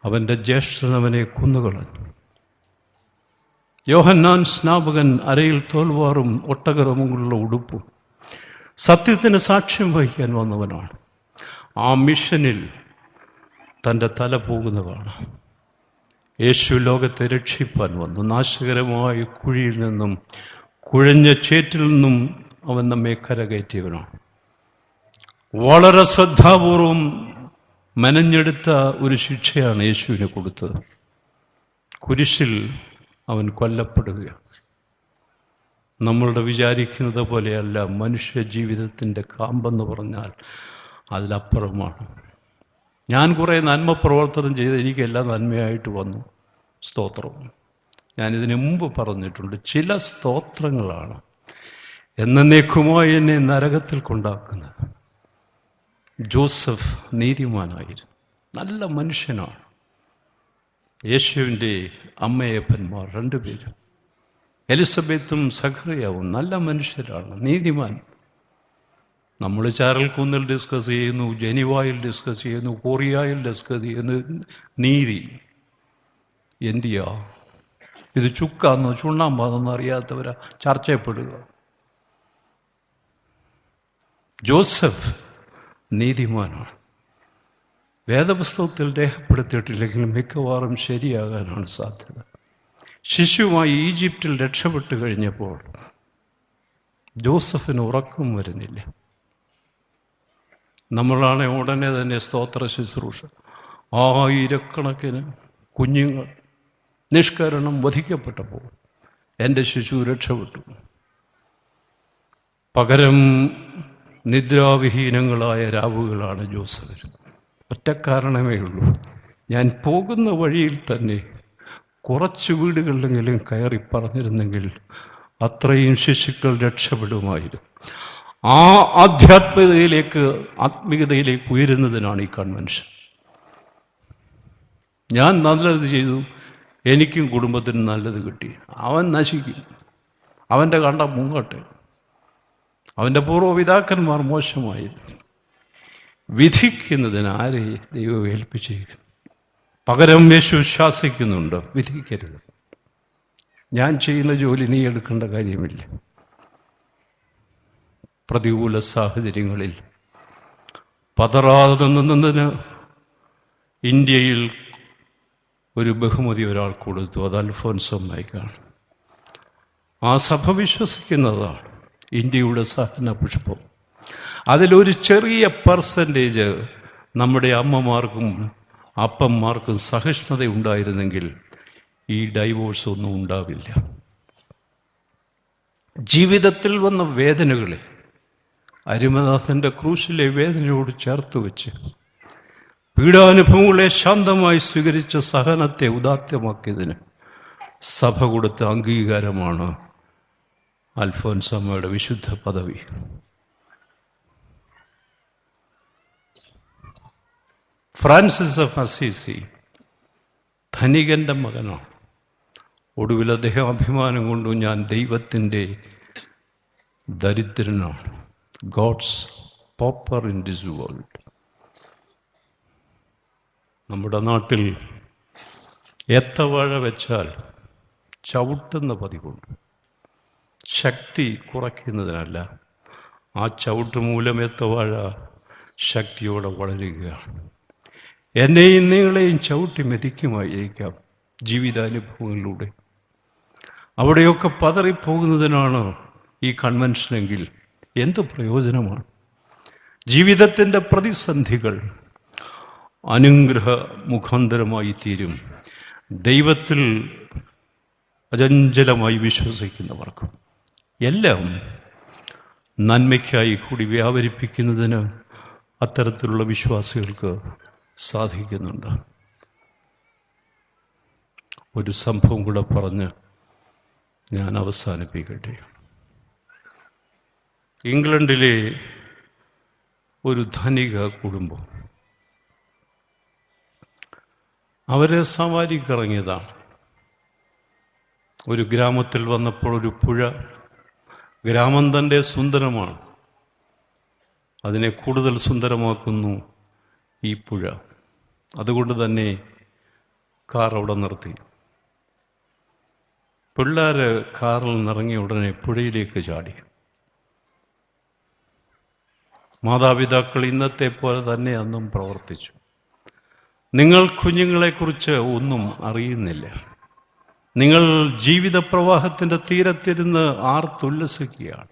അവൻ്റെ ജ്യേഷ്ഠൻ അവനെ കൊന്നുകളഞ്ഞു. യോഹന്നാൻ സ്നാപകൻ അരയിൽ തോൽവാറും ഒട്ടകരോമങ്ങളുള്ള ഉടുപ്പും സത്യത്തിന് സാക്ഷ്യം വഹിക്കാൻ വന്നവനാണ്. ആ മിഷനിൽ തൻ്റെ തല പോകുന്നതാണ്. യേശു ലോകത്തെ രക്ഷിപ്പാൻ വന്നു. നാശകരമായ കുഴിയിൽ നിന്നും, കുഴഞ്ഞ ചേറ്റിൽ നിന്നും അവൻ നമ്മെ കരകയറ്റിയവനാണ്. വളരെ ശ്രദ്ധാപൂർവം മെനഞ്ഞെടുത്ത ഒരു ശിക്ഷയാണ് യേശുവിന് കൊടുത്തത്. കുരിശിൽ അവൻ കൊല്ലപ്പെടുകയാണ്. നമ്മളുടെ വിചാരിക്കുന്നത് പോലെയല്ല മനുഷ്യ ജീവിതത്തിൻ്റെ കാമ്പെന്ന് പറഞ്ഞാൽ അതിലപ്പുറമാണ്. ഞാൻ കുറേ നന്മ പ്രവർത്തനം ചെയ്ത് എനിക്കെല്ലാം നന്മയായിട്ട് വന്നു. സ്തോത്രം. ഞാനിതിനു മുമ്പ് പറഞ്ഞിട്ടുണ്ട്, ചില സ്തോത്രങ്ങളാണ് എന്നേക്കുമായി എന്നെ നരകത്തിൽ കൊണ്ടാക്കുന്നത്. ജോസഫ് നീതിമാനായിരുന്നു, നല്ല മനുഷ്യനാണ്. യേശുവിൻ്റെ അമ്മയപ്പന്മാർ 2 പേരും, എലിസബത്തും സഖറിയാവും നല്ല മനുഷ്യരാണ്, നീതിമാൻ. നമ്മൾ ചാരൽക്കുന്നിൽ ഡിസ്കസ് ചെയ്യുന്നു, ജനീവായിൽ ഡിസ്കസ് ചെയ്യുന്നു, കൊറിയയിൽ ഡിസ്കസ് ചെയ്യുന്നു. നീതി എന്തിയാ? ഇത് ചുക്കാന്നോ ചുണ്ണാമ്പാന്നോ അറിയാത്തവരാ ചർച്ചയപ്പെടുക. ജോസഫ് നീതിമാനാണ്. വേദപുസ്തകത്തിൽ രേഖപ്പെടുത്തിയിട്ടില്ലെങ്കിലും മിക്കവാറും ശരിയാകാനാണ് സാധ്യത. ശിശുവുമായി ഈജിപ്തിൽ രക്ഷപ്പെട്ടു കഴിഞ്ഞപ്പോൾ ജോസഫിന് ഉറക്കം വരുന്നില്ല. നമ്മളാണെ ഉടനെ തന്നെ സ്തോത്ര ശുശ്രൂഷ. 1000കണക്കിന് കുഞ്ഞുങ്ങൾ നിഷ്കരണം വധിക്കപ്പെട്ടപ്പോൾ എൻ്റെ ശിശു രക്ഷപ്പെട്ടു. പകരം നിദ്രാവിഹീനങ്ങളായ രാവുകളാണ് ജോസഫിന്. ഒറ്റ കാരണമേ ഉള്ളൂ, ഞാൻ പോകുന്ന വഴിയിൽ തന്നെ കുറച്ച് വീടുകളിലെങ്കിലും കയറി പറഞ്ഞിരുന്നെങ്കിൽ അത്രയും ശിശുക്കൾ രക്ഷപ്പെടുമായിരുന്നു. ആ ആത്മീയതയിലേക്ക് ഉയരുന്നതിനാണ് ഈ കൺവെൻഷൻ. ഞാൻ നല്ലത് ചെയ്തു, എനിക്കും കുടുംബത്തിനും നല്ലത് കിട്ടി. അവൻ നശിക്കും, അവൻ്റെ കണ്ടം മുങ്ങട്ടെ. അവൻ്റെ പൂർവ്വപിതാക്കന്മാർ മോശമായിരുന്നു. വിധിക്കുന്നതിന് ആരെ ദൈവം ഏൽപ്പിച്ചിരിക്കുന്നു? പകരം യേശു ശാസിക്കുന്നുണ്ട്, വിധിക്കരുത്. ഞാൻ ചെയ്യുന്ന ജോലി നീ എടുക്കേണ്ട കാര്യമില്ല. പ്രതികൂല സാഹചര്യങ്ങളിൽ പതറാതെ നിന്നതിന് ഇന്ത്യയിൽ ഒരു ബഹുമതി ഒരാൾ കൊടുത്തു. അത് അൽഫോൻസമ്മയ്ക്കാണ്. ആ സഭ വിശ്വസിക്കുന്നതാണ് ഇന്ത്യയുടെ സഹന പുഷ്പം. അതിലൊരു ചെറിയ പെർസെൻറ്റേജ് നമ്മുടെ അമ്മമാർക്കും അപ്പന്മാർക്കും സഹിഷ്ണുത ഉണ്ടായിരുന്നെങ്കിൽ ഈ ഡൈവോഴ്സ് ഒന്നും ഉണ്ടാവില്ല. ജീവിതത്തിൽ വന്ന വേദനകളെ അരിമനാഥൻ്റെ ക്രൂശിലെ വേദനയോട് ചേർത്ത് വെച്ച് പീഡാനുഭവങ്ങളെ ശാന്തമായി സ്വീകരിച്ച സഹനത്തെ ഉദാത്തമാക്കിയതിന് സഭ കൊടുത്ത അംഗീകാരമാണ് അൽഫോൻസമ്മയുടെ വിശുദ്ധ പദവി. ഫ്രാൻസിസ് ഓഫ് അസീസി ധനികൻ്റെ മകനാണ്. ഒടുവിൽ അദ്ദേഹം അഭിമാനം കൊണ്ടു, ഞാൻ ദൈവത്തിൻ്റെ ദരിദ്രനാണ്. God's pauper in this world. നമ്മുടെ നാട്ടിൽ ഏത്തവാഴ വെച്ചാൽ ചവിട്ടുന്ന പതിവുണ്ട്. ശക്തി കുറയ്ക്കുന്നതിനല്ല, ആ ചവിട്ട് മൂലം ഏത്തവാഴ ശക്തിയോടെ വളരുകയാണ്. എന്നെയും നിങ്ങളെയും ചവിട്ടി മെതിക്കുമായിരിക്കാം ജീവിതാനുഭവങ്ങളിലൂടെ. അവിടെയൊക്കെ പതറിപ്പോകുന്നതിനാണ് ഈ കൺവെൻഷനെങ്കിൽ എന്ത് പ്രയോജനമാണ്? ജീവിതത്തിൻ്റെ പ്രതിസന്ധികൾ അനുഗ്രഹ മുഖാന്തരമായി തീരും ദൈവത്തിൽ അചഞ്ചലമായി വിശ്വസിക്കുന്നവർക്ക്. എല്ലാം നന്മയ്ക്കായി കൂടി വ്യാപരിപ്പിക്കുന്നതിന് അത്തരത്തിലുള്ള വിശ്വാസികൾക്ക് സാധിക്കുന്നുണ്ട്. ഒരു സംഭവം കൂടെ പറഞ്ഞ് ഞാൻ അവസാനിപ്പിക്കട്ടെ. ഇംഗ്ലണ്ടിലെ ഒരു ധനിക കുടുംബം, അവരെ സവാരിക്കിറങ്ങിയതാണ്. ഒരു ഗ്രാമത്തിൽ വന്നപ്പോൾ ഒരു പുഴ, ഗ്രാമം തന്നെ സുന്ദരമാണ്, അതിനെ കൂടുതൽ സുന്ദരമാക്കുന്നു ഈ പുഴ. അതുകൊണ്ട് തന്നെ കാർ അവിടെ നിർത്തി. പിള്ളേർ കാറിൽ നിന്നിറങ്ങിയ ഉടനെ പുഴയിലേക്ക് ചാടി. മാതാപിതാക്കൾ ഇന്നത്തെ പോലെ തന്നെ അന്നും പ്രവർത്തിച്ചു. നിങ്ങൾ കുഞ്ഞുങ്ങളെക്കുറിച്ച് ഒന്നും അറിയുന്നില്ല. നിങ്ങൾ ജീവിത പ്രവാഹത്തിൻ്റെ തീരത്തിരുന്ന് ആർത്തുല്ലസിക്കുകയാണ്.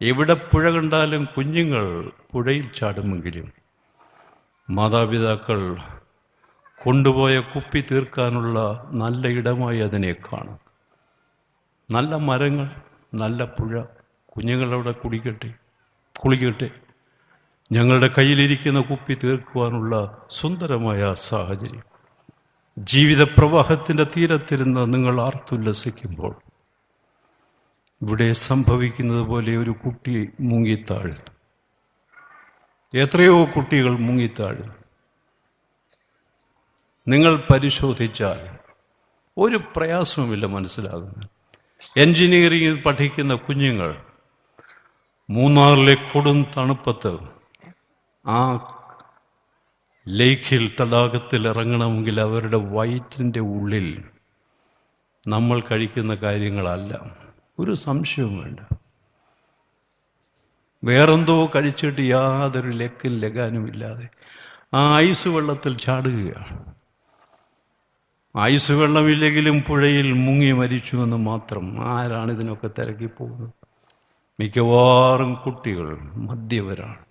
എവിടെ പുഴ കണ്ടാലും കുഞ്ഞുങ്ങൾ പുഴയിൽ ചാടുമെങ്കിലും മാതാപിതാക്കൾ കൊണ്ടുപോയ കുപ്പി തീർക്കാനുള്ള നല്ല ഇടമായി അതിനെ കാണും. നല്ല മരങ്ങൾ, നല്ല പുഴ, കുഞ്ഞുങ്ങളവിടെ കുളിക്കട്ടെ. ഞങ്ങളുടെ കയ്യിലിരിക്കുന്ന കുപ്പി തീർക്കുവാനുള്ള സുന്ദരമായ സാഹചര്യം. ജീവിത പ്രവാഹത്തിൻ്റെ തീരത്തിരുന്ന് നിങ്ങൾ ആർത്തുല്ലസിക്കുമ്പോൾ ഇവിടെ സംഭവിക്കുന്നത് പോലെ ഒരു കുട്ടി മുങ്ങിത്താഴുന്നു. എത്രയോ കുട്ടികൾ മുങ്ങിത്താഴുന്നു. നിങ്ങൾ പരിശോധിച്ചാൽ ഒരു പ്രയാസവുമില്ല മനസ്സിലാകുന്നത്. എൻജിനീയറിംഗിൽ പഠിക്കുന്ന കുഞ്ഞുങ്ങൾ മൂന്നാറിലെ കൊടും തണുപ്പത്ത് ആ ലേക്കിൽ, തടാകത്തിൽ ഇറങ്ങണമെങ്കിൽ അവരുടെ വയറ്റിൻ്റെ ഉള്ളിൽ നമ്മൾ കഴിക്കുന്ന കാര്യങ്ങളല്ല, ഒരു സംശയവും വേണ്ട. വേറെന്തോ കഴിച്ചിട്ട് യാതൊരു ലക്കും ലഗാനുമില്ലാതെ ആ ഐസ് വെള്ളത്തിൽ ചാടുകയാണ്. ഐസ് വെള്ളമില്ലെങ്കിലും പുഴയിൽ മുങ്ങി മരിച്ചു എന്ന് മാത്രം. ആരാണ് ഇതിനൊക്കെ തിരക്കി പോകുന്നത്? മിക്കവാറും കുട്ടികൾ മദ്യപരാണ്.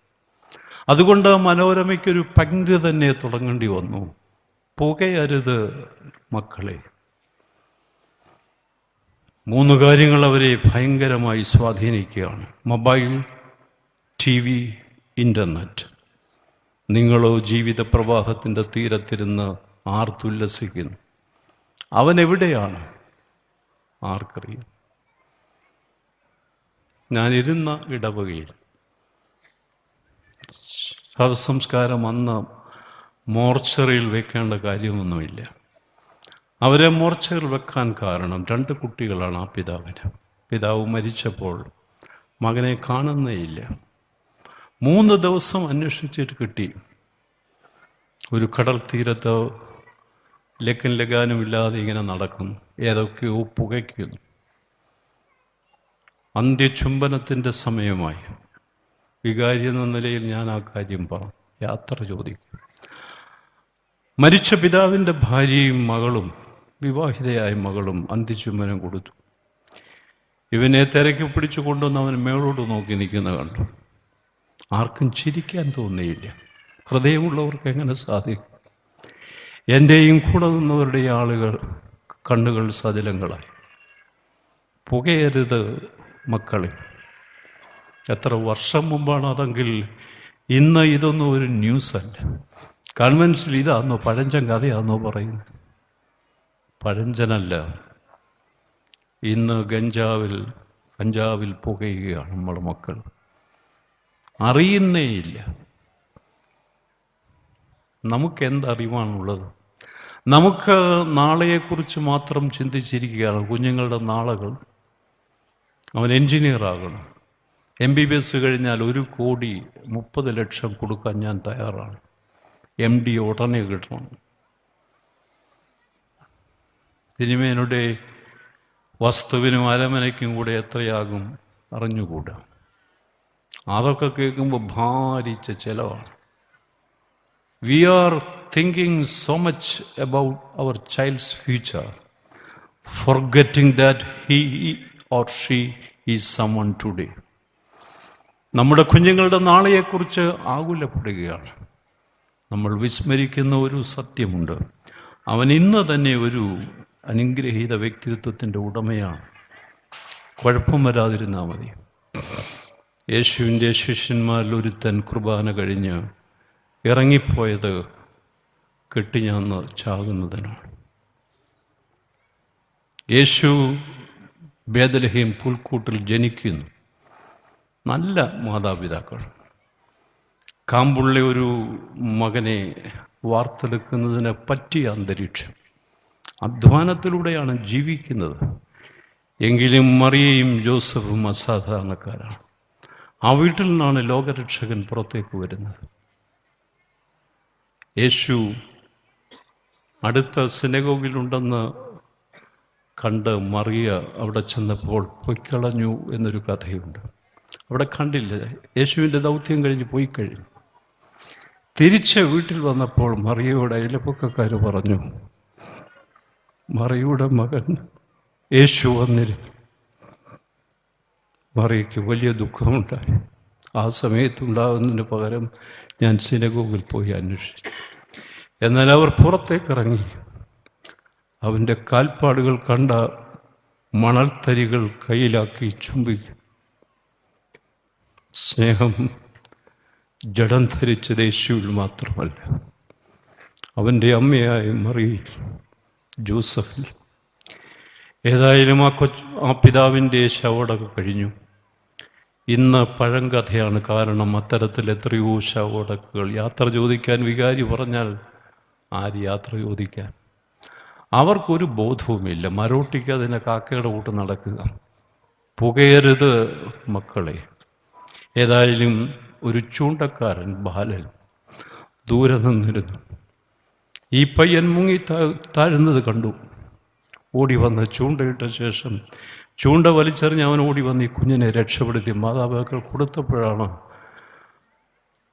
അതുകൊണ്ട് മനോരമയ്ക്കൊരു പങ്ക്തി തന്നെ തുടങ്ങേണ്ടി വന്നു: പുകയരുത് മക്കളെ. 3 കാര്യങ്ങൾ അവരെ ഭയങ്കരമായി സ്വാധീനിക്കുകയാണ്: മൊബൈൽ, TV, ഇൻ്റർനെറ്റ്. നിങ്ങളോ ജീവിത പ്രവാഹത്തിൻ്റെ തീരത്തിരുന്ന് ആർത്തുല്ലസിക്കുന്നു. അവനെവിടെയാണ് ആർക്കറിയും? ഞാനിരുന്ന ഇടവകയിൽ ശവസംസ്കാരം അന്ന് മോർച്ചറിയിൽ വെക്കേണ്ട കാര്യമൊന്നുമില്ല. അവരെ മോർച്ചറിൽ വെക്കാൻ കാരണം 2 കുട്ടികളാണ് ആ പിതാവിന്. പിതാവ് മരിച്ചപ്പോൾ മകനെ കാണുന്നേയില്ല. 3 ദിവസം അന്വേഷിച്ചിട്ട് കിട്ടി. ഒരു കടൽ തീരത്ത് ലക്കും ലഗാനുമില്ലാതെ ഇങ്ങനെ നടക്കുന്നു, ഏതൊക്കെയോ പുകയ്ക്കുന്നു. അന്ത്യചുംബനത്തിൻ്റെ സമയമായി. വികാരി എന്ന നിലയിൽ ഞാൻ ആ കാര്യം പറഞ്ഞു, യാത്ര ചോദിക്കും. മരിച്ച പിതാവിൻ്റെ ഭാര്യയും മകളും, വിവാഹിതയായ മകളും അന്ത്യചുംബനം കൊടുത്തു. ഇവനെ തിരക്കി പിടിച്ചു കൊണ്ടുവന്ന് അവൻ മേളോട്ട് നോക്കി നിൽക്കുന്ന കണ്ടു. ആർക്കും ചിരിക്കാൻ തോന്നിയില്ല. ഹൃദയമുള്ളവർക്ക് എങ്ങനെ സാധിക്കും? എൻ്റെയും കൂടെ നിന്നവരുടെ ആളുകൾ കണ്ണുകൾ സജലങ്ങളായി. പുകയരുത് മക്കളെ. എത്ര വർഷം മുമ്പാണ് അതെങ്കിൽ ഇന്ന് ഇതൊന്നും ഒരു ന്യൂസല്ല. കൺവെൻഷനിൽ ഇതാണെന്നോ പഴഞ്ചൻ കഥയാണെന്നോ പറയുന്നത്? പഴഞ്ചനല്ല. ഇന്ന് കഞ്ചാവിൽ പുകയുകയാണ് നമ്മുടെ മക്കൾ, അറിയുന്നേയില്ല. നമുക്കെന്തറിവാണുള്ളത്? നമുക്ക് നാളെയെക്കുറിച്ച് മാത്രം ചിന്തിച്ചിരിക്കുകയാണ്. കുഞ്ഞുങ്ങളുടെ നാളുകൾ. അവൻ എൻജിനീയർ ആകണം. MBBS കഴിഞ്ഞാൽ 1,30,00,000 കൊടുക്കാൻ ഞാൻ തയ്യാറാണ്. MD ഉടനെ കിട്ടണം. തിരുമേനിയുടെ വസ്തുവിനും അരമനയ്ക്കും കൂടെ എത്രയാകും അറിഞ്ഞുകൂടാ. അതൊക്കെ കേൾക്കുമ്പോൾ ഭാരിച്ച ചിലവാണ്. We are thinking so much about our child's future, forgetting that he or she is someone today. നമ്മുടെ കുഞ്ഞുങ്ങളുടെ നാളെയെക്കുറിച്ച് ആകുലപ്പെടുകയാണ്. നമ്മൾ വിസ്മരിക്കുന്ന ഒരു സത്യമുണ്ട്: അവൻ ഇന്ന് തന്നെ ഒരു അനുഗ്രഹീത വ്യക്തിത്വത്തിൻ്റെ ഉടമയാണ്. കുഴപ്പം വരാതിരുന്നാൽ മതി. യേശുവിൻ്റെ ശിഷ്യന്മാരിൽ ഒരുത്തൻ കുർബാന കഴിഞ്ഞ് ഇറങ്ങിപ്പോയത് കെട്ടിഞ്ഞാന്ന് ചാകുന്നതിനാണ്. യേശു ബേത്ലഹേം പുൽക്കൂട്ടിൽ ജനിക്കുന്നു. നല്ല മാതാപിതാക്കൾ. കാമ്പുള്ള ഒരു മകനെ വാർത്തെടുക്കുന്നതിന് പറ്റിയ അന്തരീക്ഷം. അധ്വാനത്തിലൂടെയാണ് ജീവിക്കുന്നത്. എങ്കിലും മറിയയും ജോസഫും അസാധാരണക്കാരാണ്. ആ വീട്ടിൽ നിന്നാണ് ലോകരക്ഷകൻ പുറത്തേക്ക് വരുന്നത്. യേശു അടുത്ത സിനഗോഗിലുണ്ടെന്ന് കണ്ട് മറിയ അവിടെ ചെന്നപ്പോൾ പൊയ്ക്കളഞ്ഞു എന്നൊരു കഥയുണ്ട്. അവിടെ കണ്ടില്ല. യേശുവിൻ്റെ ദൗത്യം കഴിഞ്ഞ് പോയി കഴിഞ്ഞു. തിരിച്ച് വീട്ടിൽ വന്നപ്പോൾ മറിയയോട് അയൽപക്കക്കാർ പറഞ്ഞു, മറിയയുടെ മകൻ യേശു വന്നിരുന്നു. മറിയയ്ക്ക് വലിയ ദുഃഖമുണ്ടായി. ആ സമയത്തുണ്ടാകുന്നതിന് പകരം ഞാൻ സിനഗോഗിൽ പോയി അന്വേഷിച്ചു. എന്നാൽ അവർ പുറത്തേക്കിറങ്ങി അവൻ്റെ കാൽപ്പാടുകൾ കണ്ട മണൽത്തരികൾ കയ്യിലാക്കി ചുംബിക്കും. സ്നേഹം ജഡം ധരിച്ചത് യേശുവിൽ മാത്രമല്ല, അവൻ്റെ അമ്മയായ മറിയയിൽ, ജോസഫിൽ. ഏതായാലും ആ പിതാവിൻ്റെ ശവോടൊക്കെ കഴിഞ്ഞു. ഇന്ന് പഴങ്കഥയാണ്. കാരണം അത്തരത്തിൽ എത്രയോ ശവോടക്കുകൾ. യാത്ര ചോദിക്കാൻ വികാരി പറഞ്ഞാൽ ആര് യാത്ര ചോദിക്കാൻ? അവർക്കൊരു ബോധവുമില്ല. മരോട്ടിക്ക് അതിനെ കാക്കയുടെ കൂട്ട് നടക്കുക. പുകയരുത് മക്കളെ. ഏതായാലും ഒരു ചൂണ്ടക്കാരൻ ബാലൻ ദൂരെ നിന്നിരുന്നു. ഈ പയ്യൻ മുങ്ങി താഴുന്നത് കണ്ടു. ഓടി വന്ന് ചൂണ്ടയിട്ട ശേഷം ചൂണ്ട വലിച്ചെറിഞ്ഞ് അവൻ ഓടി വന്ന് ഈ കുഞ്ഞിനെ രക്ഷപ്പെടുത്തി. മാതാപിതാക്കൾ കൊടുത്തപ്പോഴാണ്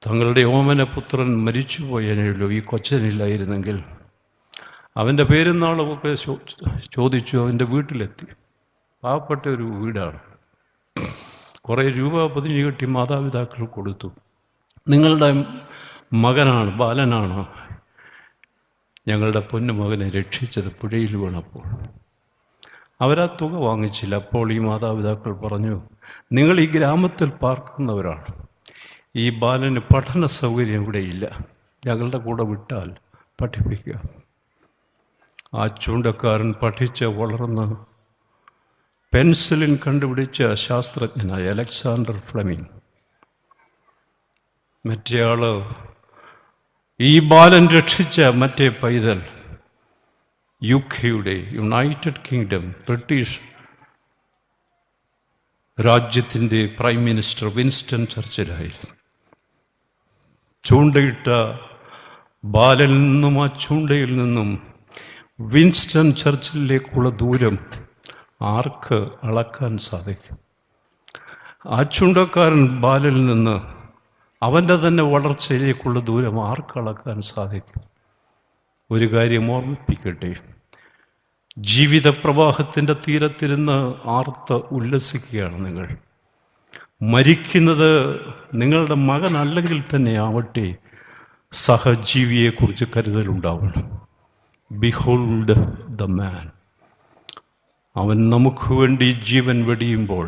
തങ്ങളുടെ ഓമനപുത്രൻ മരിച്ചുപോയനല്ലോ, ഈ കൊച്ചനില്ലായിരുന്നെങ്കിൽ. അവൻ്റെ പേരും നാളൊക്കെ ചോദിച്ചു. അവൻ്റെ വീട്ടിലെത്തി. പാവപ്പെട്ട ഒരു വീടാണ്. കുറേ രൂപ പൊതിഞ്ഞു കെട്ടി മാതാപിതാക്കൾ കൊടുത്തു. നിങ്ങളുടെ മകനാണ്, ബാലനാണ് ഞങ്ങളുടെ പൊന്നുമകനെ രക്ഷിച്ചത് പുഴയിൽ വീണപ്പോൾ. അവരാ തുക വാങ്ങിച്ചില്ല. അപ്പോൾ ഈ മാതാപിതാക്കൾ പറഞ്ഞു, നിങ്ങൾ ഈ ഗ്രാമത്തിൽ പാർക്കുന്നവരാണ്, ഈ ബാലന് പഠന സൗകര്യം ഇവിടെയില്ല, ഞങ്ങളുടെ കൂടെ വിട്ടാൽ പഠിപ്പിക്കുക. ആ ചൂണ്ടക്കാരൻ പഠിച്ച് വളർന്ന് പെൻസിലിൻ കണ്ടുപിടിച്ച ശാസ്ത്രജ്ഞനായ അലക്സാണ്ടർ ഫ്ലെമിംഗ്. മറ്റേയാള് ഈ ബാലൻ രക്ഷിച്ച മറ്റേ പൈതൽ UK-യുടെ യുണൈറ്റഡ് കിങ്ഡം ബ്രിട്ടീഷ് രാജ്യത്തിൻ്റെ പ്രൈം മിനിസ്റ്റർ വിൻസ്റ്റൺ ചർച്ചിലായിരുന്നു. ചൂണ്ടയിട്ട ബാലനിൽ നിന്നും ആ ചൂണ്ടയിൽ നിന്നും വിൻസ്റ്റൺ ചർച്ചിലേക്കുള്ള ദൂരം ആർക്ക് അളക്കാൻ സാധിക്കും? ആ ചൂണ്ടക്കാരൻ ബാലനിൽ നിന്ന് അവൻ്റെ തന്നെ വളർച്ചയിലേക്കുള്ള ദൂരം ആർക്ക് അളക്കാൻ സാധിക്കും? ഒരു കാര്യം ഓർമ്മിപ്പിക്കട്ടെ, ജീവിത പ്രവാഹത്തിൻ്റെ തീരത്തിരുന്ന് ആർത്ത് ഉല്ലസിക്കുകയാണ് നിങ്ങൾ. മരിക്കുന്നത് നിങ്ങളുടെ മകനല്ലെങ്കിൽ തന്നെ ആവട്ടെ, സഹജീവിയെക്കുറിച്ച് കരുതലുണ്ടാവണം. Behold the man. അവൻ നമുക്ക് വേണ്ടി ജീവൻ വെടിയുമ്പോൾ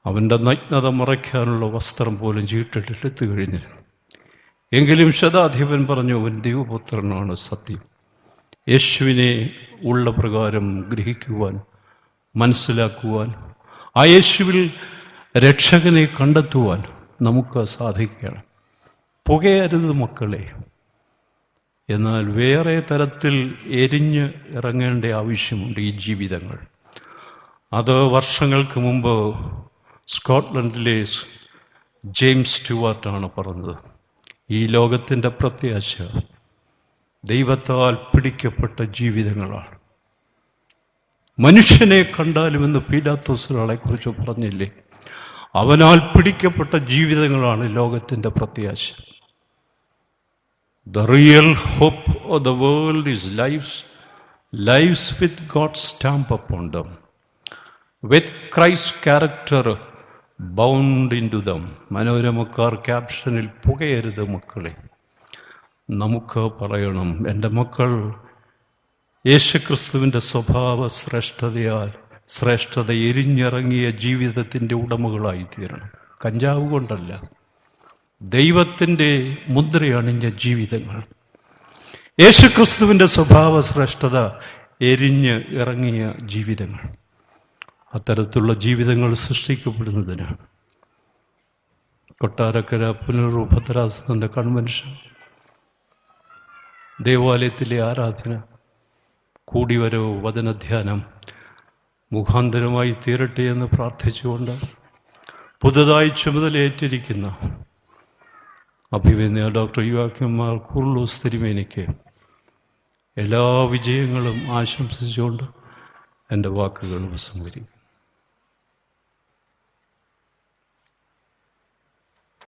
അവൻ്റെ നഗ്നത മറയ്ക്കാനുള്ള വസ്ത്രം പോലും ചീട്ടിട്ടെടുത്തു കഴിഞ്ഞു. എങ്കിലും ശതാധിപൻ പറഞ്ഞു, അവൻ ദൈവപുത്രനാണ്. സത്യം. യേശുവിനെ ഉള്ള പ്രകാരം ഗ്രഹിക്കുവാൻ, മനസ്സിലാക്കുവാൻ, ആ യേശുവിൽ രക്ഷകനെ കണ്ടെത്തുവാൻ നമുക്ക് സാധിക്കണം. പുകയരുത് മക്കളെ. എന്നാൽ വേറെ തരത്തിൽ എരിഞ്ഞ് ഇറങ്ങേണ്ട ആവശ്യമുണ്ട് ഈ ജീവിതങ്ങൾ. അത് വർഷങ്ങൾക്ക് മുമ്പ് സ്കോട്ട്ലൻഡിലെ ജെയിംസ് സ്റ്റുവാർട്ടാണ് പറഞ്ഞത്. ഈ ലോകത്തിൻ്റെ പ്രത്യാശ ദൈവത്താൽ പിടിക്കപ്പെട്ട ജീവിതങ്ങളാണ്. മനുഷ്യനെ കണ്ടാലും എന്ന് പീലാത്തോസ് ഒരാളെക്കുറിച്ച് പറഞ്ഞില്ലേ? അവനാൽ പിടിക്കപ്പെട്ട ജീവിതങ്ങളാണ് ലോകത്തിൻ്റെ പ്രത്യാശ. The real hope of the world is lives with God's stamp upon them, with Christ's character bound into them. മനോരമക്കാർ ക്യാപ്ഷനിൽ പുകയരുത് മക്കളെ. നമുക്ക് പറയണം, എൻ്റെ മക്കൾ യേശുക്രിസ്തുവിൻ്റെ സ്വഭാവ ശ്രേഷ്ഠതയാൽ ശ്രേഷ്ഠത എരിഞ്ഞിറങ്ങിയ ജീവിതത്തിൻ്റെ ഉടമകളായി തീരണം. കഞ്ചാവ് കൊണ്ടല്ല, ദൈവത്തിൻ്റെ മുദ്രയണിഞ്ഞ ജീവിതങ്ങൾ. യേശുക്രിസ്തുവിൻ്റെ സ്വഭാവ ശ്രേഷ്ഠത എരിഞ്ഞ് ഇറങ്ങിയ ജീവിതങ്ങൾ. അത്തരത്തിലുള്ള ജീവിതങ്ങൾ സൃഷ്ടിക്കപ്പെടുന്നതിന് കൊട്ടാരക്കര പുനരുപദ്രാസനത്തിൻ്റെ കൺവെൻഷൻ, ദേവാലയത്തിലെ ആരാധന, കൂടിവരവ്, വചനധ്യാനം മുഖാന്തരമായി തീരട്ടെ എന്ന് പ്രാർത്ഥിച്ചുകൊണ്ട് പുതുതായി ചുമതലയേറ്റിരിക്കുന്ന അഭിവന്യ ഡോക്ടർ യുവാക്യം മാർ കൂർലോസ് തിരുമേനിക്ക് എല്ലാ വിജയങ്ങളും ആശംസിച്ചുകൊണ്ട് എൻ്റെ വാക്കുകൾ ഉപസംഹരിക്കും.